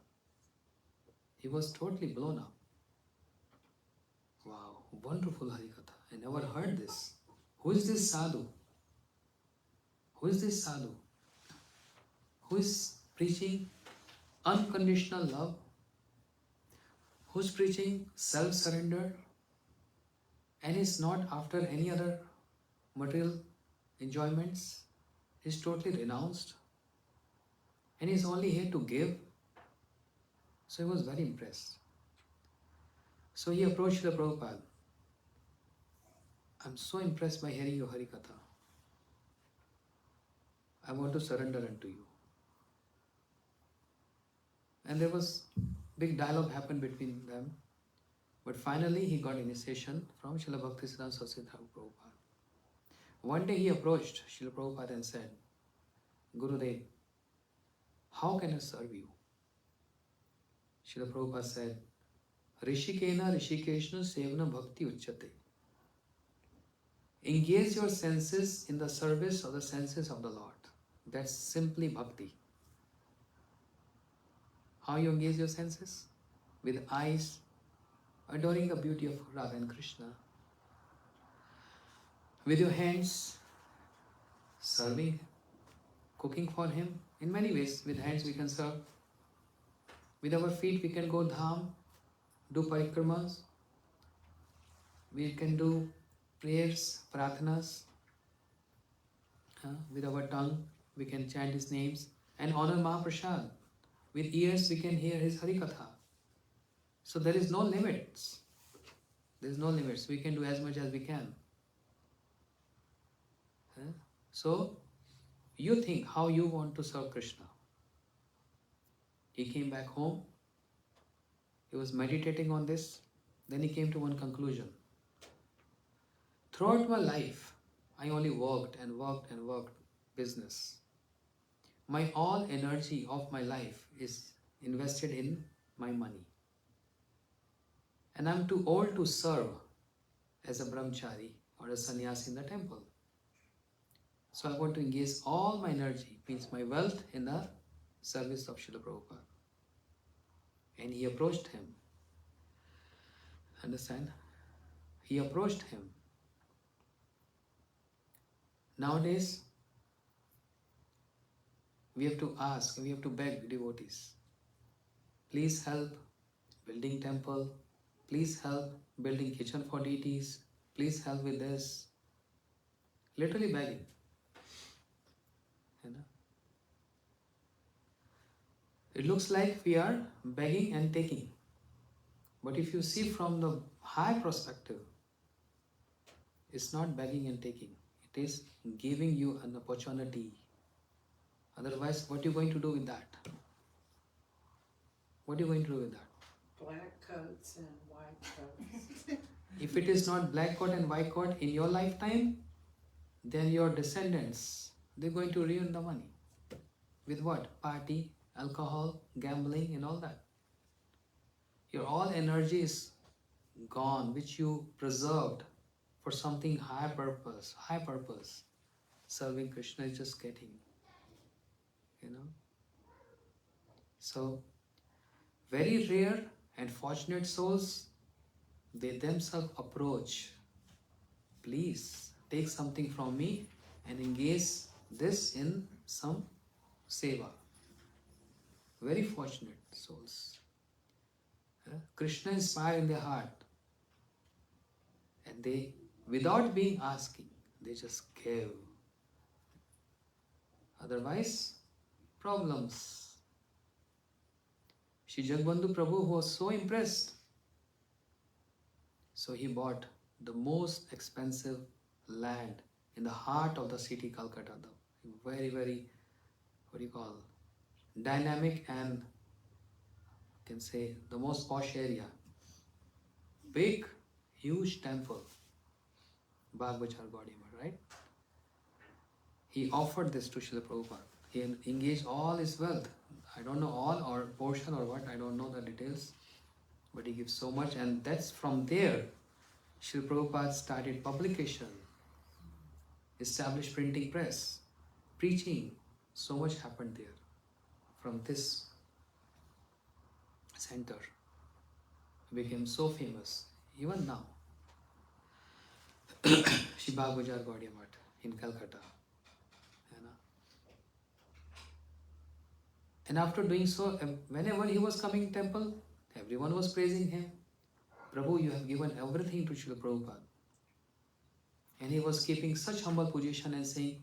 Speaker 1: he was totally blown up. Wow, wonderful Harikatha. I never heard this. Who is this sadhu? Who is this sadhu? Who is preaching unconditional love? Who's preaching self-surrender and is not after any other material enjoyments? He's totally renounced and he's only here to give. So he was very impressed. So he approached Srila Prabhupada. I'm so impressed by hearing your Harikatha. I want to surrender unto you. And there was big dialogue happened between them. But finally he got initiation from Srila Bhaktisiddhanta Saraswati Thakur Prabhupada. One day he approached Srila Prabhupada and said, Gurudev, how can I serve you? Srila Prabhupada said, Rishikena Rishikeshna Sevana Bhakti Uchyate. Engage your senses in the service of the senses of the Lord. That's simply bhakti. How you engage your senses? With eyes, adoring the beauty of Radha and Krishna. With your hands, serving, cooking for him. In many ways, with hands we can serve. With our feet we can go dham, do parikramas. We can do prayers, prathanas. With our tongue we can chant his names and honor Mahaprasad. With ears we can hear his Harikatha. So there is no limits. There is no limits. We can do as much as we can. So you think how you want to serve Krishna. He came back home. He was meditating on this. Then he came to one conclusion. Throughout my life, I only worked and worked and worked business. My all energy of my life is invested in my money. And I'm too old to serve as a brahmachari or a sannyasi in the temple. So I want to engage all my energy, means my wealth, in the service of Srila Prabhupada. And he approached him. Understand? He approached him. Nowadays, we have to ask, we have to beg devotees. Please help building temple. Please help building kitchen for deities. Please help with this. Literally begging. You know? It looks like we are begging and taking. But if you see from the high perspective, it's not begging and taking. It is giving you an opportunity. Otherwise, what are you going to do with that? What are you going to do with that?
Speaker 5: Black coats and white coats.
Speaker 1: If it is not black coat and white coat in your lifetime, then your descendants, they're going to ruin the money. With what? Party, alcohol, gambling and all that. Your all energy is gone, which you preserved for something high purpose. Serving Krishna is just getting, you know. So, very rare and fortunate souls, they themselves approach, please take something from me and engage this in some seva. Very fortunate souls. Krishna inspired in their heart. And they, without being asking, they just give. Otherwise, problems. Shri Jagbandhu Prabhu was so impressed. So he bought the most expensive land in the heart of the city Calcutta. The very, very, dynamic and you can say the most posh area. Big, huge temple. Bhagbachar Gaudiya, right? He offered this to Srila Prabhupada. He engaged all his wealth. I don't know all or portion or what, I don't know the details. But he gives so much, and that's from there Srila Prabhupada started publication, established printing press, preaching. So much happened there from this center. Became so famous, even now. Shri Bhagbachar Gaudiya Math in Calcutta. You know? And after doing so, whenever he was coming temple, everyone was praising him. Prabhu, you have given everything to Srila Prabhupada. And he was keeping such humble position and saying,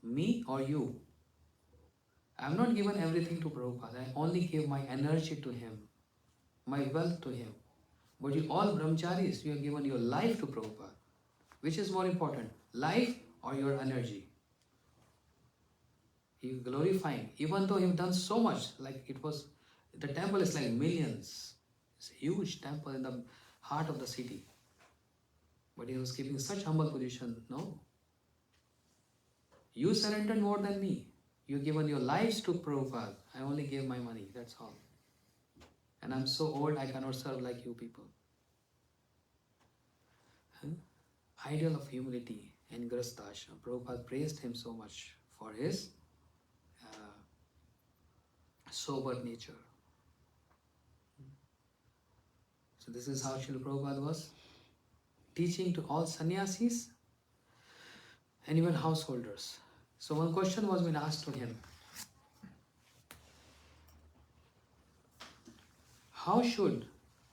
Speaker 1: me or you? I have not given everything to Prabhupada. I only gave my energy to him, my wealth to him. But you all brahmacharis, you have given your life to Prabhupada. Which is more important, life or your energy? He glorifying, even though he have done so much, like it was, the temple is like millions. It's a huge temple in the heart of the city. But he was keeping such humble position. No. You surrendered more than me. You given your lives to Prabhupada. I only gave my money, that's all. And I'm so old, I cannot serve like you people. Ideal of humility and Grastashram. Prabhupada praised him so much for his sober nature. So this is how Srila Prabhupada was teaching to all sannyasis and even householders. So one question was being asked to him. How should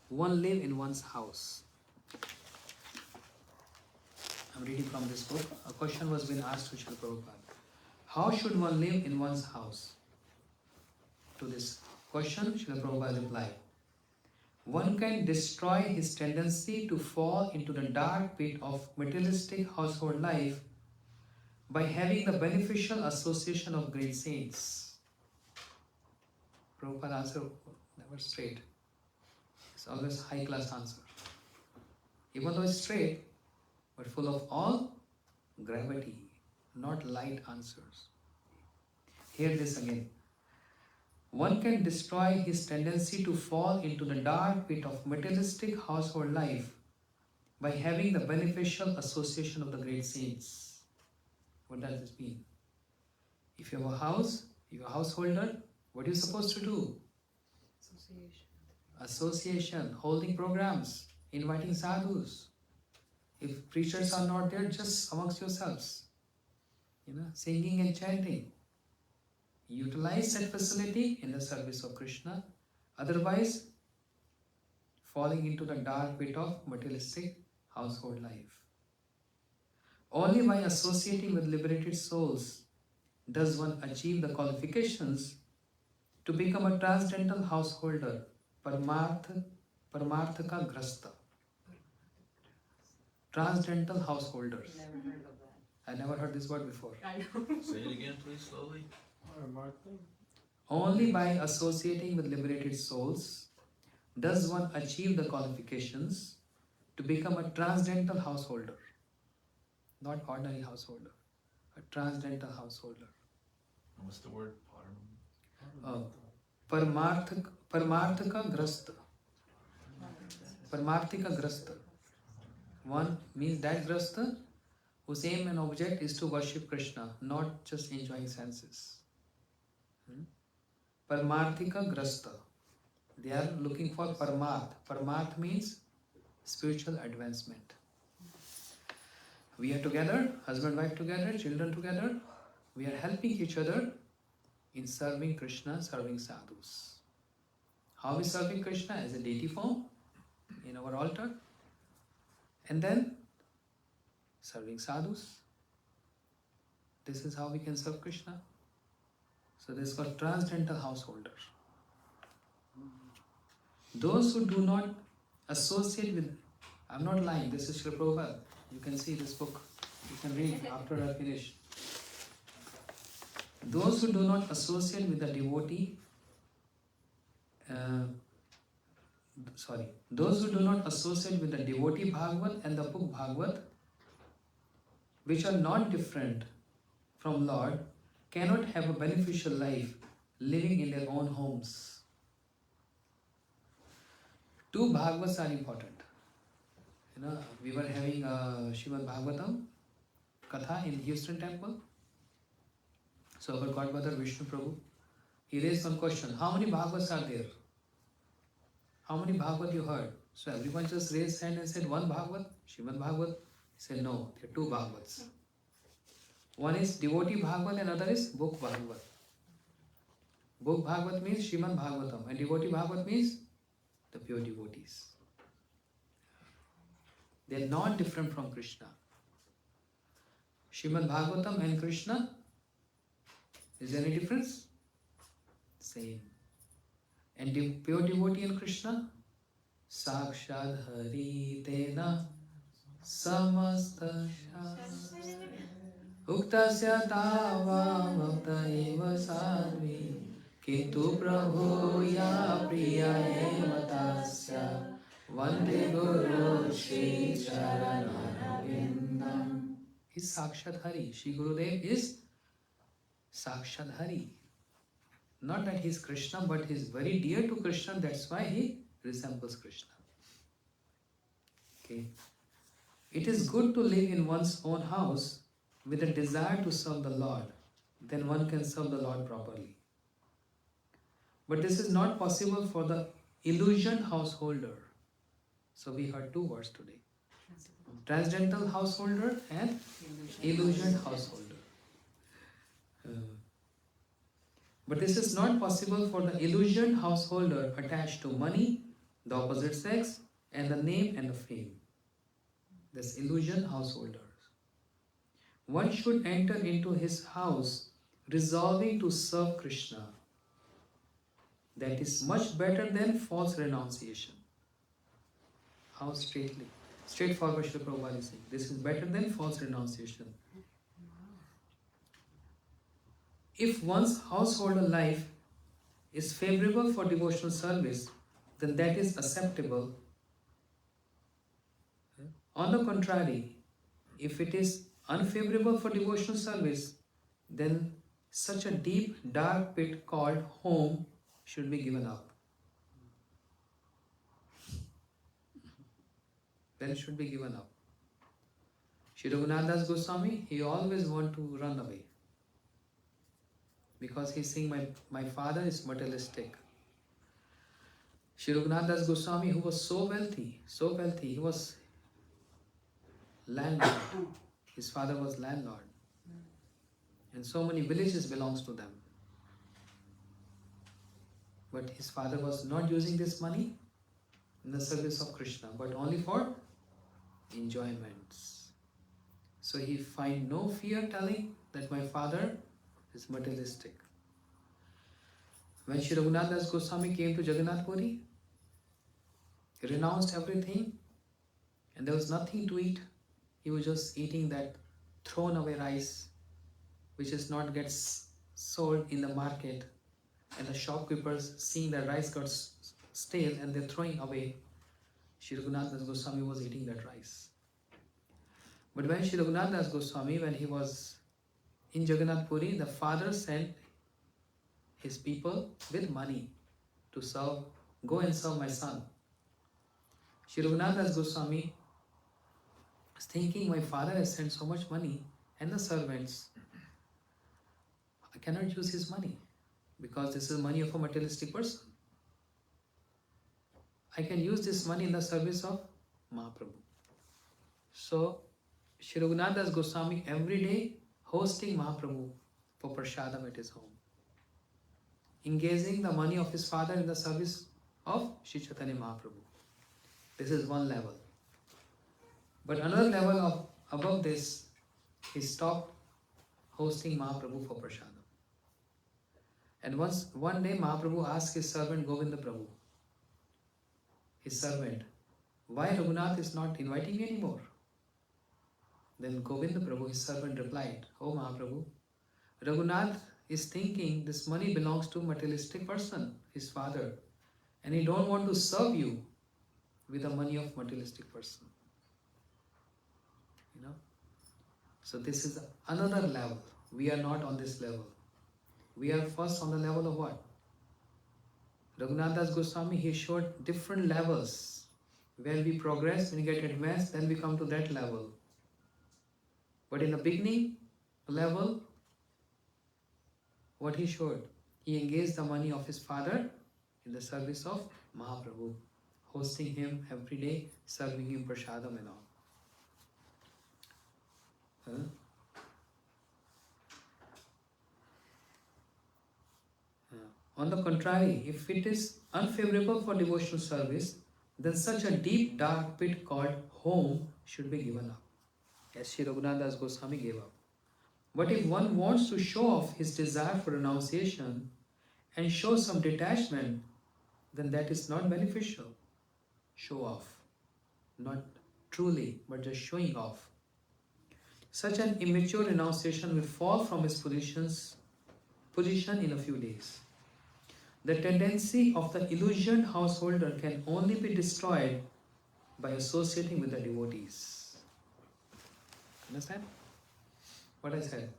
Speaker 1: one live in one's house? I'm reading from this book. A question was being asked to Srila Prabhupada. How should one live in one's house? To this question, Srila Prabhupada replied, one can destroy his tendency to fall into the dark pit of materialistic household life by having the beneficial association of great saints. Prabhupada answer never straight. It's always high class answer. Even though it's straight, but full of all gravity, not light answers. Hear this again. One can destroy his tendency to fall into the dark pit of materialistic household life by having the beneficial association of the great saints. What does this mean? If you have a house, you're a householder, what are you supposed to do? Association, holding programs, inviting sadhus. If preachers are not there, just amongst yourselves. Singing and chanting. Utilize that facility in the service of Krishna. Otherwise, falling into the dark pit of materialistic household life. Only by associating with liberated souls does one achieve the qualifications to become a transcendental householder, paramarthaka grasta. Transcendental householders.
Speaker 4: Never heard of that.
Speaker 1: I never heard this word before.
Speaker 4: I know.
Speaker 7: Say it again, please, slowly.
Speaker 1: Only by associating with liberated souls does one achieve the qualifications to become a transcendental householder. Not ordinary householder, a transcendental householder.
Speaker 7: What's the word?
Speaker 1: Paramarthaka grasta. Paramarthika grasta. One means that grasta whose aim and object is to worship Krishna, not just enjoying senses. Paramarthika grasta. They are looking for paramarth. Paramarth means spiritual advancement. We are together, husband, wife together, children together. We are helping each other in serving Krishna, serving sadhus. How are we serving Krishna? As a deity form in our altar. And then serving sadhus. This is how we can serve Krishna. So this is called transcendental householders. Those who do not associate with, I'm not lying, this is Srila Prabhupada. You can see this book. You can read after I finish. Those who do not associate with the devotee, those who do not associate with the devotee Bhagavat and the book Bhagavat, which are not different from Lord, cannot have a beneficial life living in their own homes. Two Bhagavats are important. We were having a Srimad Bhagavatam Katha in Houston temple. So our Godmother Vishnu Prabhu, he raised one question. How many Bhagavats are there? How many Bhagavat you heard? So everyone just raised hand and said, one Bhagavat, Srimad Bhagavat. He said, no, there are two Bhagavats. One is devotee Bhagavat and other is book Bhagavat. Book Bhagavat means Srimad Bhagavatam and devotee Bhagavat means the pure devotees. They are not different from Krishna. Srimad Bhagavatam and Krishna, is there any difference? Same. And pure devotee and Krishna, Sakshad Hari Tena Samasta Uktasya Tava Bhakta Eva Sadvi Kintu Prabhu Ya Priya Eva Tasya Vande Guru Shri Charanarvindam. Is Sakshat Hari. Shri Gurudev is Sakshat Hari. Not that he is Krishna, but he is very dear to Krishna, that's why he resembles Krishna. Okay. It is good to live in one's own house with a desire to serve the Lord, then one can serve the Lord properly. But this is not possible for the illusion householder. So we heard two words today. Transcendental householder and illusion householder. But this is not possible for the illusion householder attached to money, the opposite sex, and the name and the fame. This illusion householder. One should enter into his house resolving to serve Krishna. That is much better than false renunciation. How straightforward Srila Prabhupada is saying. This is better than false renunciation. If one's household life is favorable for devotional service, then that is acceptable. On the contrary, if it is unfavorable for devotional service, then such a deep, dark pit called home should be given up. Then it should be given up. Shri Raghunath Das Goswami, he always want to run away. Because he's saying, my father is materialistic. Shri Raghunath Das Goswami, who was so wealthy, he was landlord. His father was landlord. And so many villages belongs to them. But his father was not using this money in the service of Krishna, but only for enjoyments. So he find no fear telling that my father is materialistic. When Shri Raghunath Das Goswami came to Jagannath Puri, he renounced everything and there was nothing to eat. He was just eating that thrown away rice which is not gets sold in the market, and the shopkeepers seeing the rice got stale and they're throwing away. Shri Raghunath Das Goswami was eating that rice. But when Shri Raghunath Das Goswami, when he was in Jagannath Puri, the father sent his people with money to serve, go and serve my son. Shri Raghunath Das Goswami was thinking, my father has sent so much money and the servants, I cannot use his money because this is money of a materialistic person. I can use this money in the service of Mahaprabhu. So Shri Raghunath Das Goswami every day hosting Mahaprabhu for prasadam at his home, engaging the money of his father in the service of Shri Chaitanya Mahaprabhu. This is one level. But another level of above this, he stopped hosting Mahaprabhu for prasadam. And one day Mahaprabhu asked his servant Govinda Prabhu, his servant, why Raghunath is not inviting me anymore? Then Govinda Prabhu, his servant, replied, oh Mahaprabhu, Raghunath is thinking this money belongs to a materialistic person, his father, and he don't want to serve you with the money of materialistic person. You know? So this is another level. We are not on this level. We are first on the level of what? Raghunath Das Goswami, he showed different levels. When we progress, when we get advanced, then we come to that level. But in the beginning level, what he showed? He engaged the money of his father in the service of Mahaprabhu, hosting him every day, serving him prasadam and all. On the contrary, if it is unfavorable for devotional service, then such a deep dark pit called home should be given up, as Shri Raghunath Das Goswami gave up. But if one wants to show off his desire for renunciation and show some detachment, then that is not beneficial. Show off. Not truly, but just showing off. Such an immature renunciation will fall from his position in a few days. The tendency of the illusion householder can only be destroyed by associating with the devotees. Understand what I said?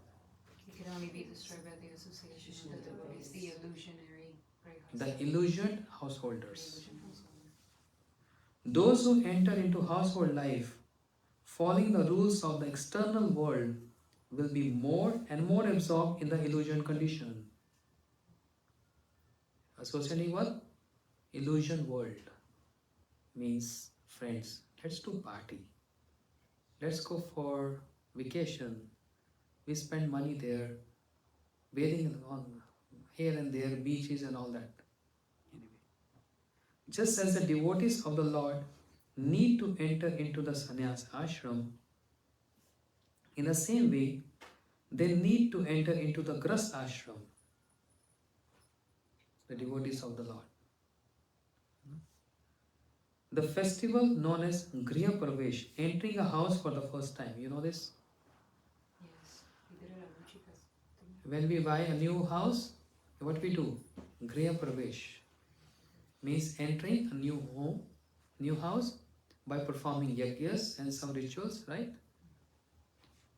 Speaker 4: It can only be destroyed by the association with the devotees, the illusionary, right?
Speaker 1: The illusion householders.
Speaker 4: Illusion householder.
Speaker 1: Those who enter into household life, following the rules of the external world, will be more and more absorbed in the illusion condition. Associating what? Illusion world. Means, friends, let's do party. Let's go for vacation. We spend money there, bathing on here and there, beaches and all that. Anyway, just as the devotees of the Lord need to enter into the sannyas ashram, in the same way, they need to enter into the gras ashram, the devotees of the Lord. The festival known as Griha Pravesh, entering a house for the first time. You know this?
Speaker 4: Yes, we did it at Ruchika's.
Speaker 1: When we buy a new house, what we do? Griha Pravesh means entering a new home, new house by performing yagyas and some rituals, right?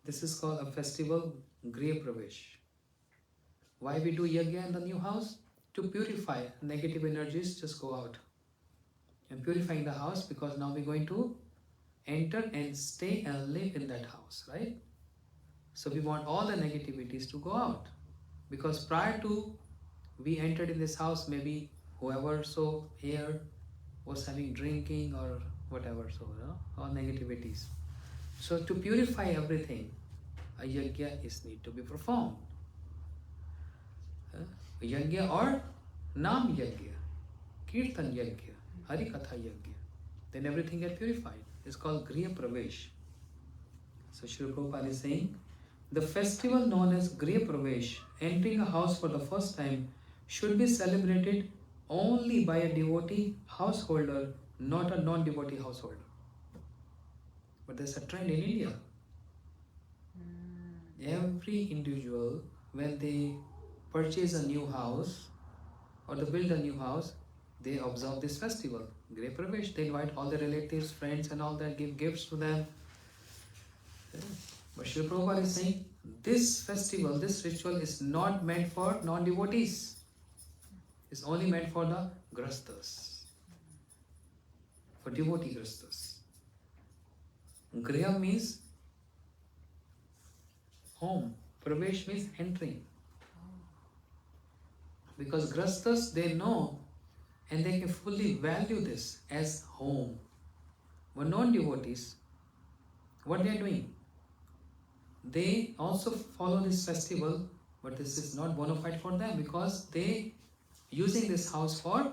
Speaker 1: This is called a festival, Griha Pravesh. Why we do yagya in the new house? To purify negative energies, just go out. And purifying the house, because now we're going to enter and stay and live in that house, right? So we want all the negativities to go out. Because prior to we entered in this house, maybe whoever so here was having drinking or whatever, so all negativities. So to purify everything, a yagya is need to be performed. Yagya or Nam Yagya, Kirtan Yagya, Hari Katha Yagya. Then everything get purified. It's called Griha Pravesh. So Srila Prabhupada is saying, the festival known as Griha Pravesh, entering a house for the first time, should be celebrated only by a devotee householder, not a non-devotee householder. But there's a trend in India. Every individual, when they purchase a new house or they build a new house, they observe this festival, Griha Pravesh. They invite all their relatives, friends and all that, give gifts to them. But Srila Prabhupada is saying, this festival, this ritual is not meant for non-devotees. It's only meant for the grastas, for devotee grastas. Griha means home. Pravesh means entering. Because grastas, they know and they can fully value this as home. But non-devotees, what they are doing? They also follow this festival, but this is not bona fide for them because they using this house for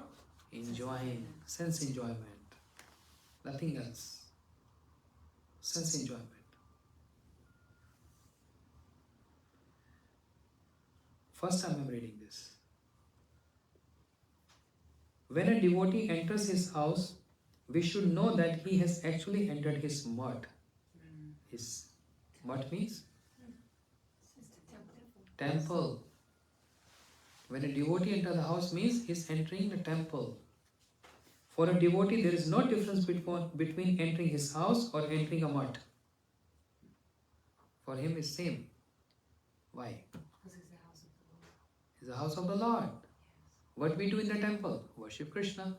Speaker 1: enjoying, sense enjoyment. Nothing else. Sense enjoyment. First time I'm reading this. When a devotee enters his house, we should know that he has actually entered his mud. His mud means? Temple. When a devotee enters the house means he is entering the temple. For a devotee, there is no difference between entering his house or entering a mud. For him, it's same. Why?
Speaker 4: Because it's the house of the Lord.
Speaker 1: It's the house of the Lord. What we do in the temple? Worship Krishna.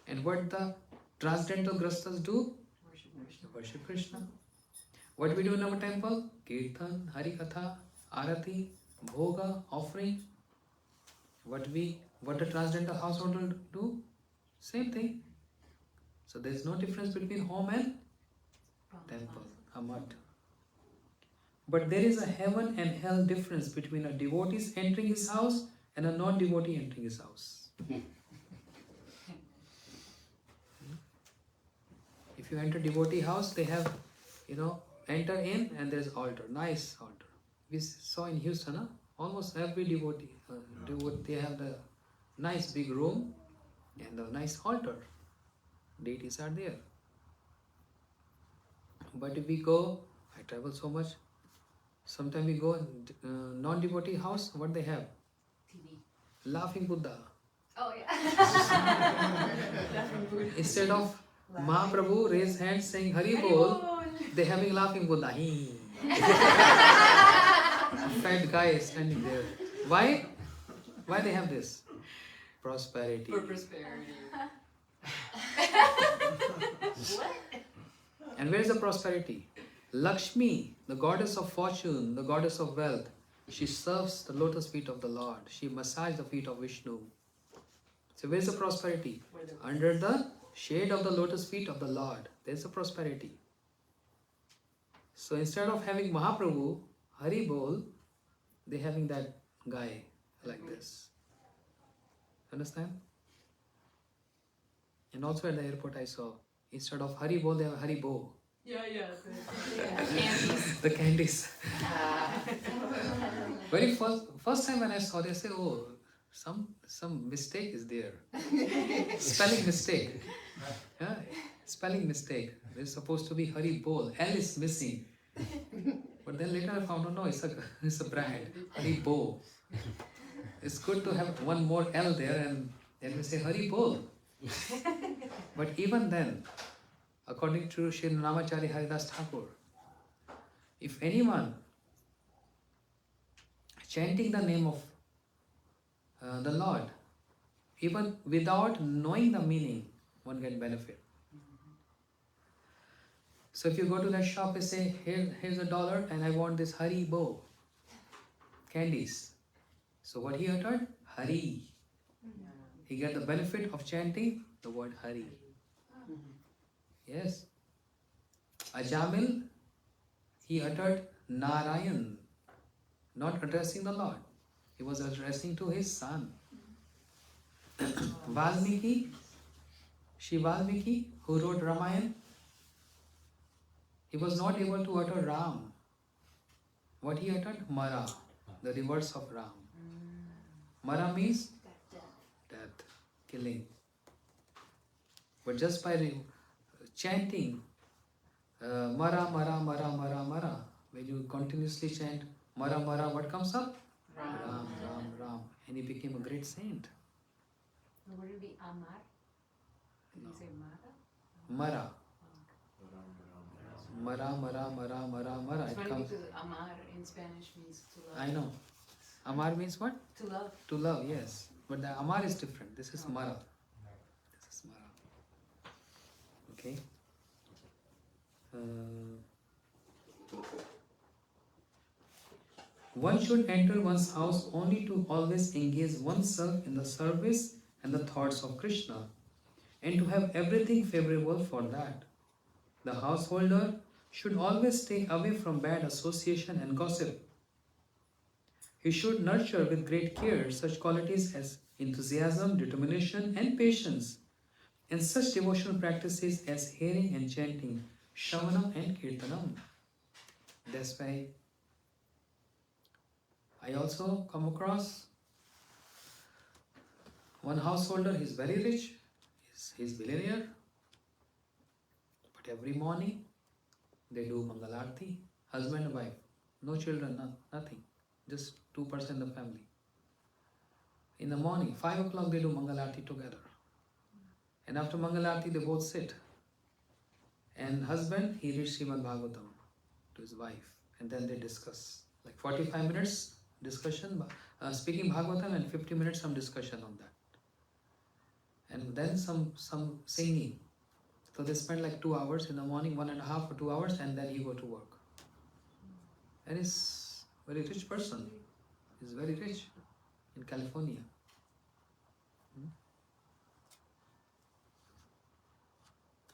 Speaker 1: And what the transcendental grastas do?
Speaker 4: Worship Krishna.
Speaker 1: Worship Krishna. What we do in our temple? Kirtan, Hari Katha, Arati, Bhoga, offering. What the transcendental householder do? Same thing. So there is no difference between home and temple, a mud. But there is a heaven and hell difference between a devotee entering his house and a non-devotee entering his house. If you enter devotee house, they have, enter in and there is altar, nice altar. We saw in Houston, almost every devotee, they have the nice big room and a nice altar. Deities are there. But if we go, I travel so much, sometimes we go in non-devotee house, what they have?
Speaker 4: TV.
Speaker 1: Laughing Buddha.
Speaker 4: Oh yeah.
Speaker 1: Instead of Mahaprabhu raise hands saying Hari Bol, they having laughing Buddha. Fat guy is standing there. Why? Why they have this? Prosperity.
Speaker 4: For prosperity.
Speaker 1: And where is the prosperity? Lakshmi, the goddess of fortune, the goddess of wealth, she serves the lotus feet of the Lord. She massages the feet of Vishnu. So where's the prosperity? Under the shade of the lotus feet of the Lord. There's the prosperity. So instead of having Mahaprabhu, Hari Bol, they're having that guy like this. Understand? And also at the airport I saw, instead of Hari Bol, they have Hari Bo.
Speaker 5: Yeah.
Speaker 4: Candies.
Speaker 1: The candies. Very first time when I saw this, I say, oh, some mistake is there. Spelling mistake. Yeah, spelling mistake. It's supposed to be Hari Bol. L is missing. But then later I found out, no, it's a brand. Hari Bo. It's good to have one more L there and then we say Hari Bol. But even then, according to Sri Namachari Haridas Thakur, if anyone chanting the name of the Lord, even without knowing the meaning, one get benefit. So if you go to that shop and say, here's $1 and I want this Hari Bo candies. So what he uttered? Hari. He get the benefit of chanting the word Hari. Yes. Ajamil, he uttered Narayan, not addressing the Lord. He was addressing to his son. Valmiki, Shri Valmiki, who wrote Ramayana, he was not able to utter Ram. What he uttered? Mara, the reverse of Ram. Mara means death, killing. But just by chanting Mara, Mara, Mara, Mara, Mara, when you continuously chant Mara, Mara, what comes up? Ram, Ram, Ram. And he became a great saint.
Speaker 4: Would it be Amar? Did
Speaker 1: No.
Speaker 4: you say Mara?
Speaker 1: Mara. Mara, Mara, Mara, Mara, Mara.
Speaker 4: It's
Speaker 1: It
Speaker 4: funny
Speaker 1: comes.
Speaker 4: because Amar in Spanish means to love.
Speaker 1: I know. Amar means what?
Speaker 4: To love.
Speaker 1: To love, yes. But the Amar is different. This is Mara. This is Mara. Okay. One should enter one's house only to always engage oneself in the service and the thoughts of Krishna, and to have everything favorable for that. The householder should always stay away from bad association and gossip. He should nurture with great care such qualities as enthusiasm, determination, and patience, and such devotional practices as hearing and chanting, Shravanam and Kirtanam. That's why I also come across one householder. He's very rich, he's billionaire, but every morning they do Mangalarti, husband and wife, no children, nothing, just 2% of the family. In the morning, 5 o'clock they do Mangalarti together. And after Mangalarti they both sit. And husband, he reads Srimad Bhagavatam to his wife. And then they discuss. Like 45 minutes discussion, speaking Bhagavatam, and 50 minutes some discussion on that. And then some singing. So they spend like 2 hours in the morning, 1.5 or 2 hours, and then he go to work. And he's a very rich person. He's very rich in California.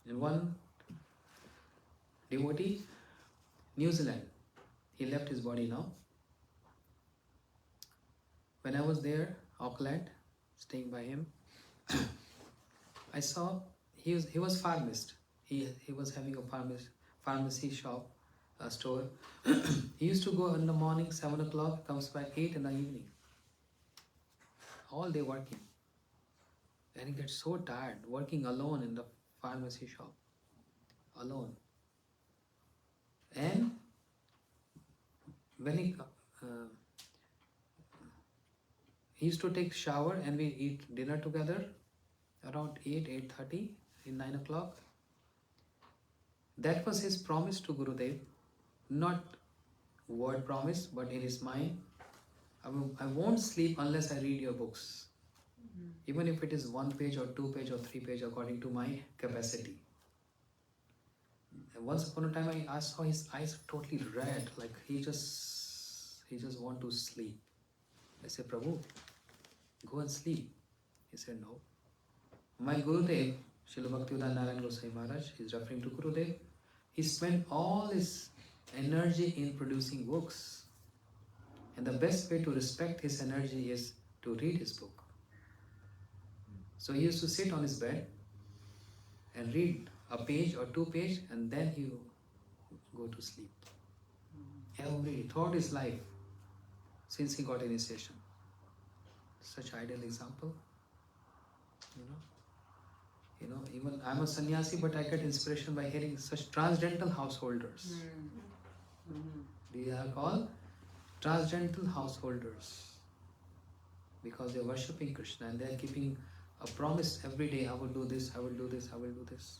Speaker 1: And one devotee, New Zealand, he left his body now. When I was there, Auckland, staying by him, I saw he was pharmacist. He was having a pharmacy shop, a store. He used to go in the morning 7 o'clock, comes back 8 in the evening. All day working. And he gets so tired working alone in the pharmacy shop. Alone. And when he used to take shower and we eat dinner together around 8:30, 9 o'clock. That was his promise to Gurudev, not word promise, but in his mind, I won't sleep unless I read your books. Even if it is 1 page or 2 page or 3 page according to my capacity. And once upon a time, I saw his eyes totally red, like he just want to sleep. I said, Prabhu, go and sleep. He said, no. My Gurudev, Srila Bhaktivedanta Narayan Goswami Maharaj, he's referring to Gurudev, he spent all his energy in producing books. And the best way to respect his energy is to read his book. So he used to sit on his bed and read a page or 2 pages, and then he would go to sleep. Throughout his life, since he got initiation. Such ideal example. Even I'm a sannyasi, but I get inspiration by hearing such transcendental householders. These are called transcendental householders because they're worshipping Krishna and they're keeping a promise every day. I will do this, I will do this, I will do this.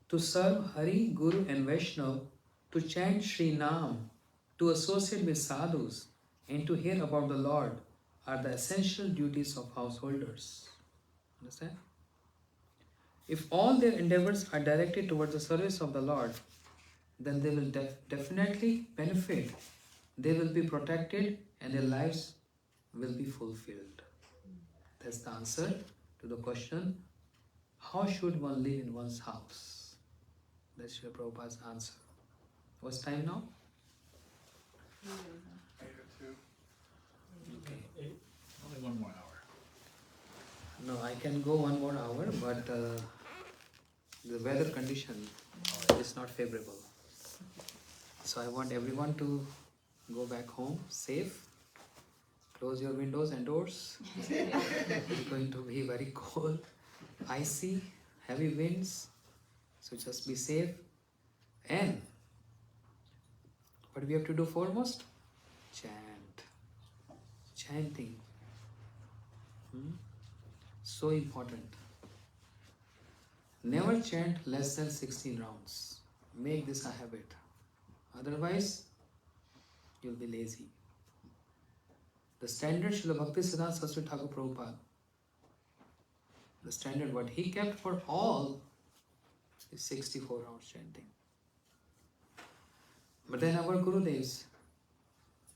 Speaker 1: To serve Hari, Guru and Vaishnav, to chant Sri Nam, to associate with sadhus, and to hear about the Lord are the essential duties of householders. Understand? If all their endeavors are directed towards the service of the Lord, then they will definitely benefit. They will be protected and their lives will be fulfilled. That's the answer to the question, how should one live in one's house? That's Srila Prabhupada's answer. What's time now? Okay.
Speaker 7: Only 1 more hour.
Speaker 1: No, I can go 1 more hour, but the weather condition is not favorable. So I want everyone to go back home safe. Close your windows and doors. It's going to be very cold, icy, heavy winds. So just be safe. And what we have to do foremost? Chant. Chanting. So important. Never chant less than 16 rounds. Make this a habit. Otherwise, you'll be lazy. The standard Srila Bhaktisiddhanta Saraswati Thakur Prabhupada, the standard what he kept for all is 64 rounds chanting. But then our Gurudevs,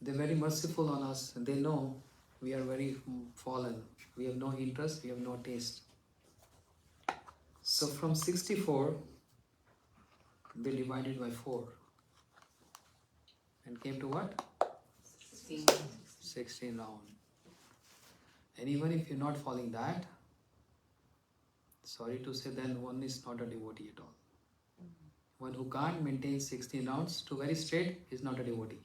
Speaker 1: they're very merciful on us and they know we are very fallen. We have no interest, we have no taste. So from 64, they divided by 4 and came to what? 16 round. And even if you're not following that, sorry to say, then one is not a devotee at all. One who can't maintain 16 rounds to very straight is not a devotee.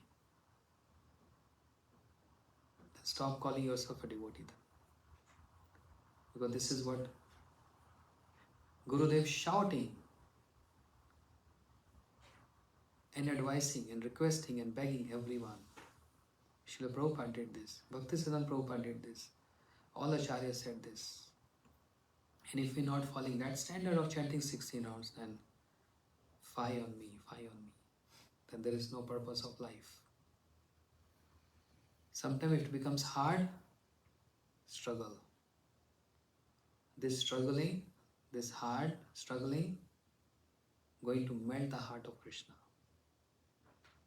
Speaker 1: Stop calling yourself a devotee then. Because this is what Gurudev shouting and advising and requesting and begging everyone. Srila Prabhupada did this. Bhaktisiddhanta Prabhupada did this. All acharyas said this. And if we're not following that standard of chanting 16 rounds, then fie on me. Then there is no purpose of life. Sometimes it becomes hard, struggle. This struggling, this hard struggling, going to melt the heart of Krishna,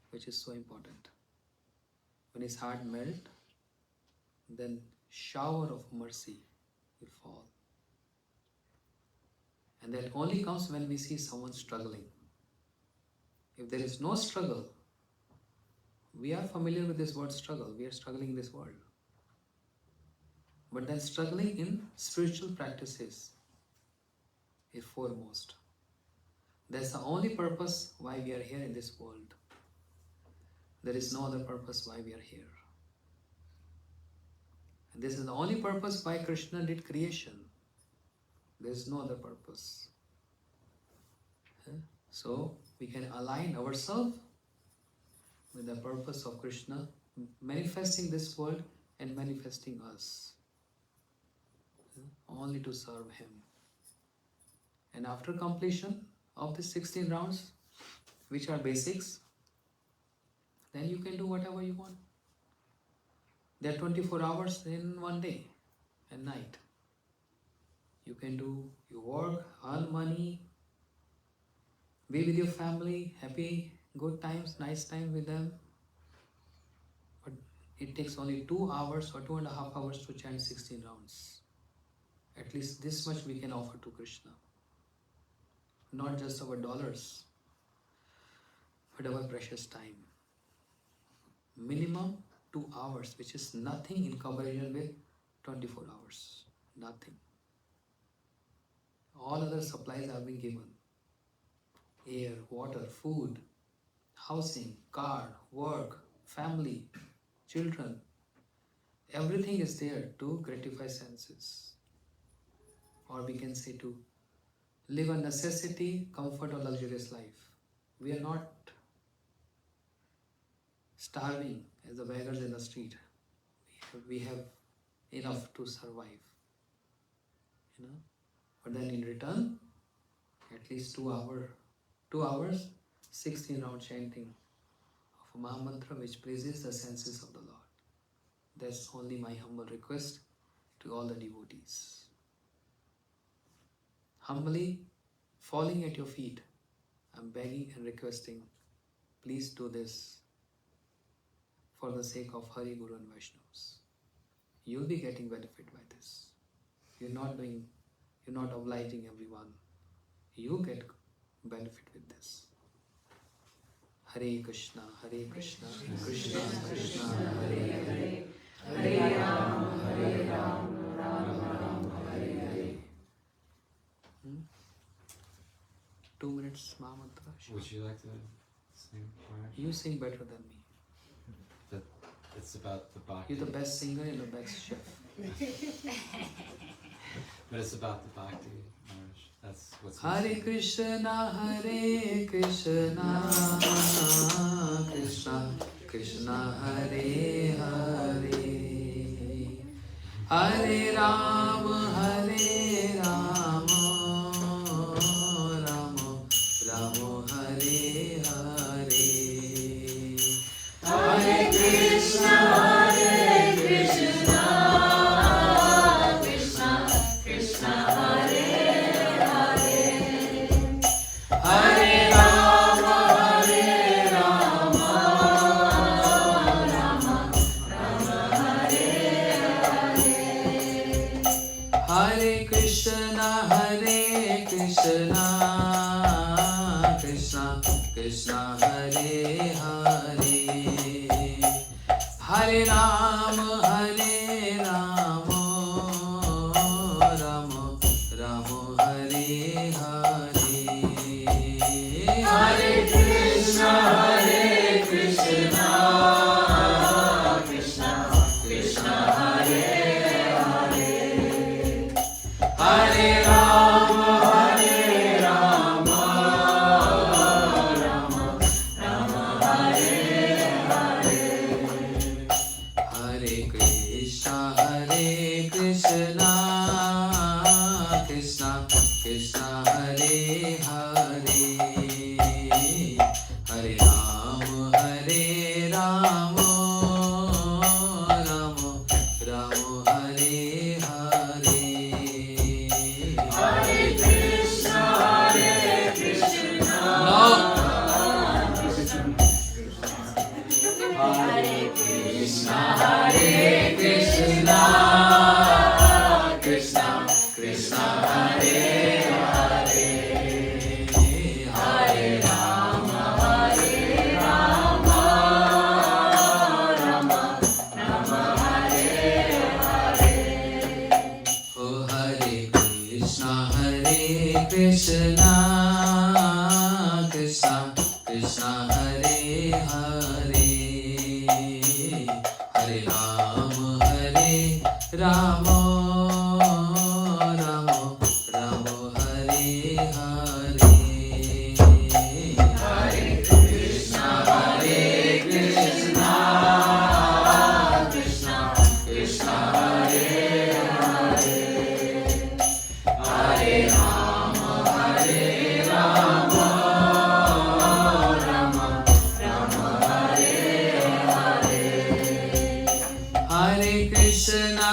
Speaker 1: which is so important. When his heart melt, then shower of mercy will fall. And that only comes when we see someone struggling. If there is no struggle, we are familiar with this word struggle. We are struggling in this world. But then struggling in spiritual practices is foremost. That's the only purpose why we are here in this world. There is no other purpose why we are here. And this is the only purpose why Krishna did creation. There is no other purpose. So we can align ourselves with the purpose of Krishna, manifesting this world and manifesting us. Only to serve Him. And after completion of the 16 rounds, which are basics, then you can do whatever you want. There are 24 hours in one day. and night. You can do your work, earn money, be with your family, happy, good times, nice time with them. But it takes only 2 hours or 2.5 hours to chant 16 rounds. At least this much we can offer to Krishna. Not just our dollars, but our precious time. Minimum 2 hours, which is nothing in comparison with 24 hours. Nothing. All other supplies have been given. Air, water, food, housing, car, work, family, children. Everything is there to gratify senses. Or we can say to live a necessity, comfort or luxurious life. We are not starving as the beggars in the street. We have enough to survive. But then in return, at least 2 hours, 16 round chanting of a Mahamantra which pleases the senses of the Lord. That's only my humble request to all the devotees. Humbly falling at your feet, I'm begging and requesting, please do this for the sake of Hari, Guru and Vaishnavas. You'll be getting benefit by this. You're not obliging everyone. You get benefit with this. Hare Krishna, Krishna Krishna, Hare Hare, Hare Ram, Ram Ram, Hare Hare. 2 minutes Mahamantra.
Speaker 2: Would you like to sing for us?
Speaker 1: You sing better than me.
Speaker 2: It's about the bhakti.
Speaker 1: You're the best singer and the best chef.
Speaker 2: But it's about the bhakti, Maharaj. That's what's
Speaker 1: Hare Krishna, Krishna Krishna, Hare Hare, Hare Ram, Ram Ram, Hare Hare. Hare Krishna, Krishna Krishna, Hare Hare, Hare Ram, Ram Ram, Hare Hare. Hare Krishna, Krishna Krishna, Hare Hare, Hare Ram, Ram Hare Hare. Hare Krishna, Krishna Krishna, Hare Hare, Hare Ram, Ram Hare Hare. Hare Krishna, Krishna Krishna, Hare Hare, Hare Ram, Ram Hare Hare. Hare Krishna, no. Hare Krishna, Krishna Krishna, Hare Hare, Hare Ram, Ram Hare Hare. Oh, Hare Krishna, Krishna Krishna, Hare Hare, Hare Ram, Ram Hare Hare. Hare Krishna, Krishna Krishna, Hare Hare, Hare Ram, Ram Hare Hare. Hare Krishna,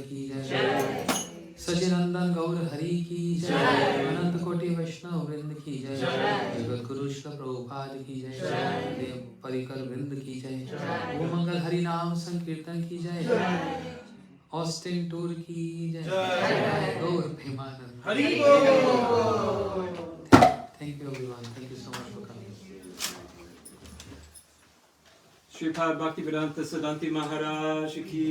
Speaker 1: की जय, सचिनंदन गौर हरि की जय, अनंत कोटि वैष्णव वृंद की जय, जगत गुरु श्री प्रभुपाद की जय, देव परिकर वृंद की जय, ओम मंगल हरि नाम संकीर्तन की जय, ऑस्टिन टूर की जय, गौर Premanand
Speaker 7: Hari
Speaker 1: Thank you everyone. Thank you so much for coming.
Speaker 8: Sripad Bhaktivedanta Siddhanti Maharaj ki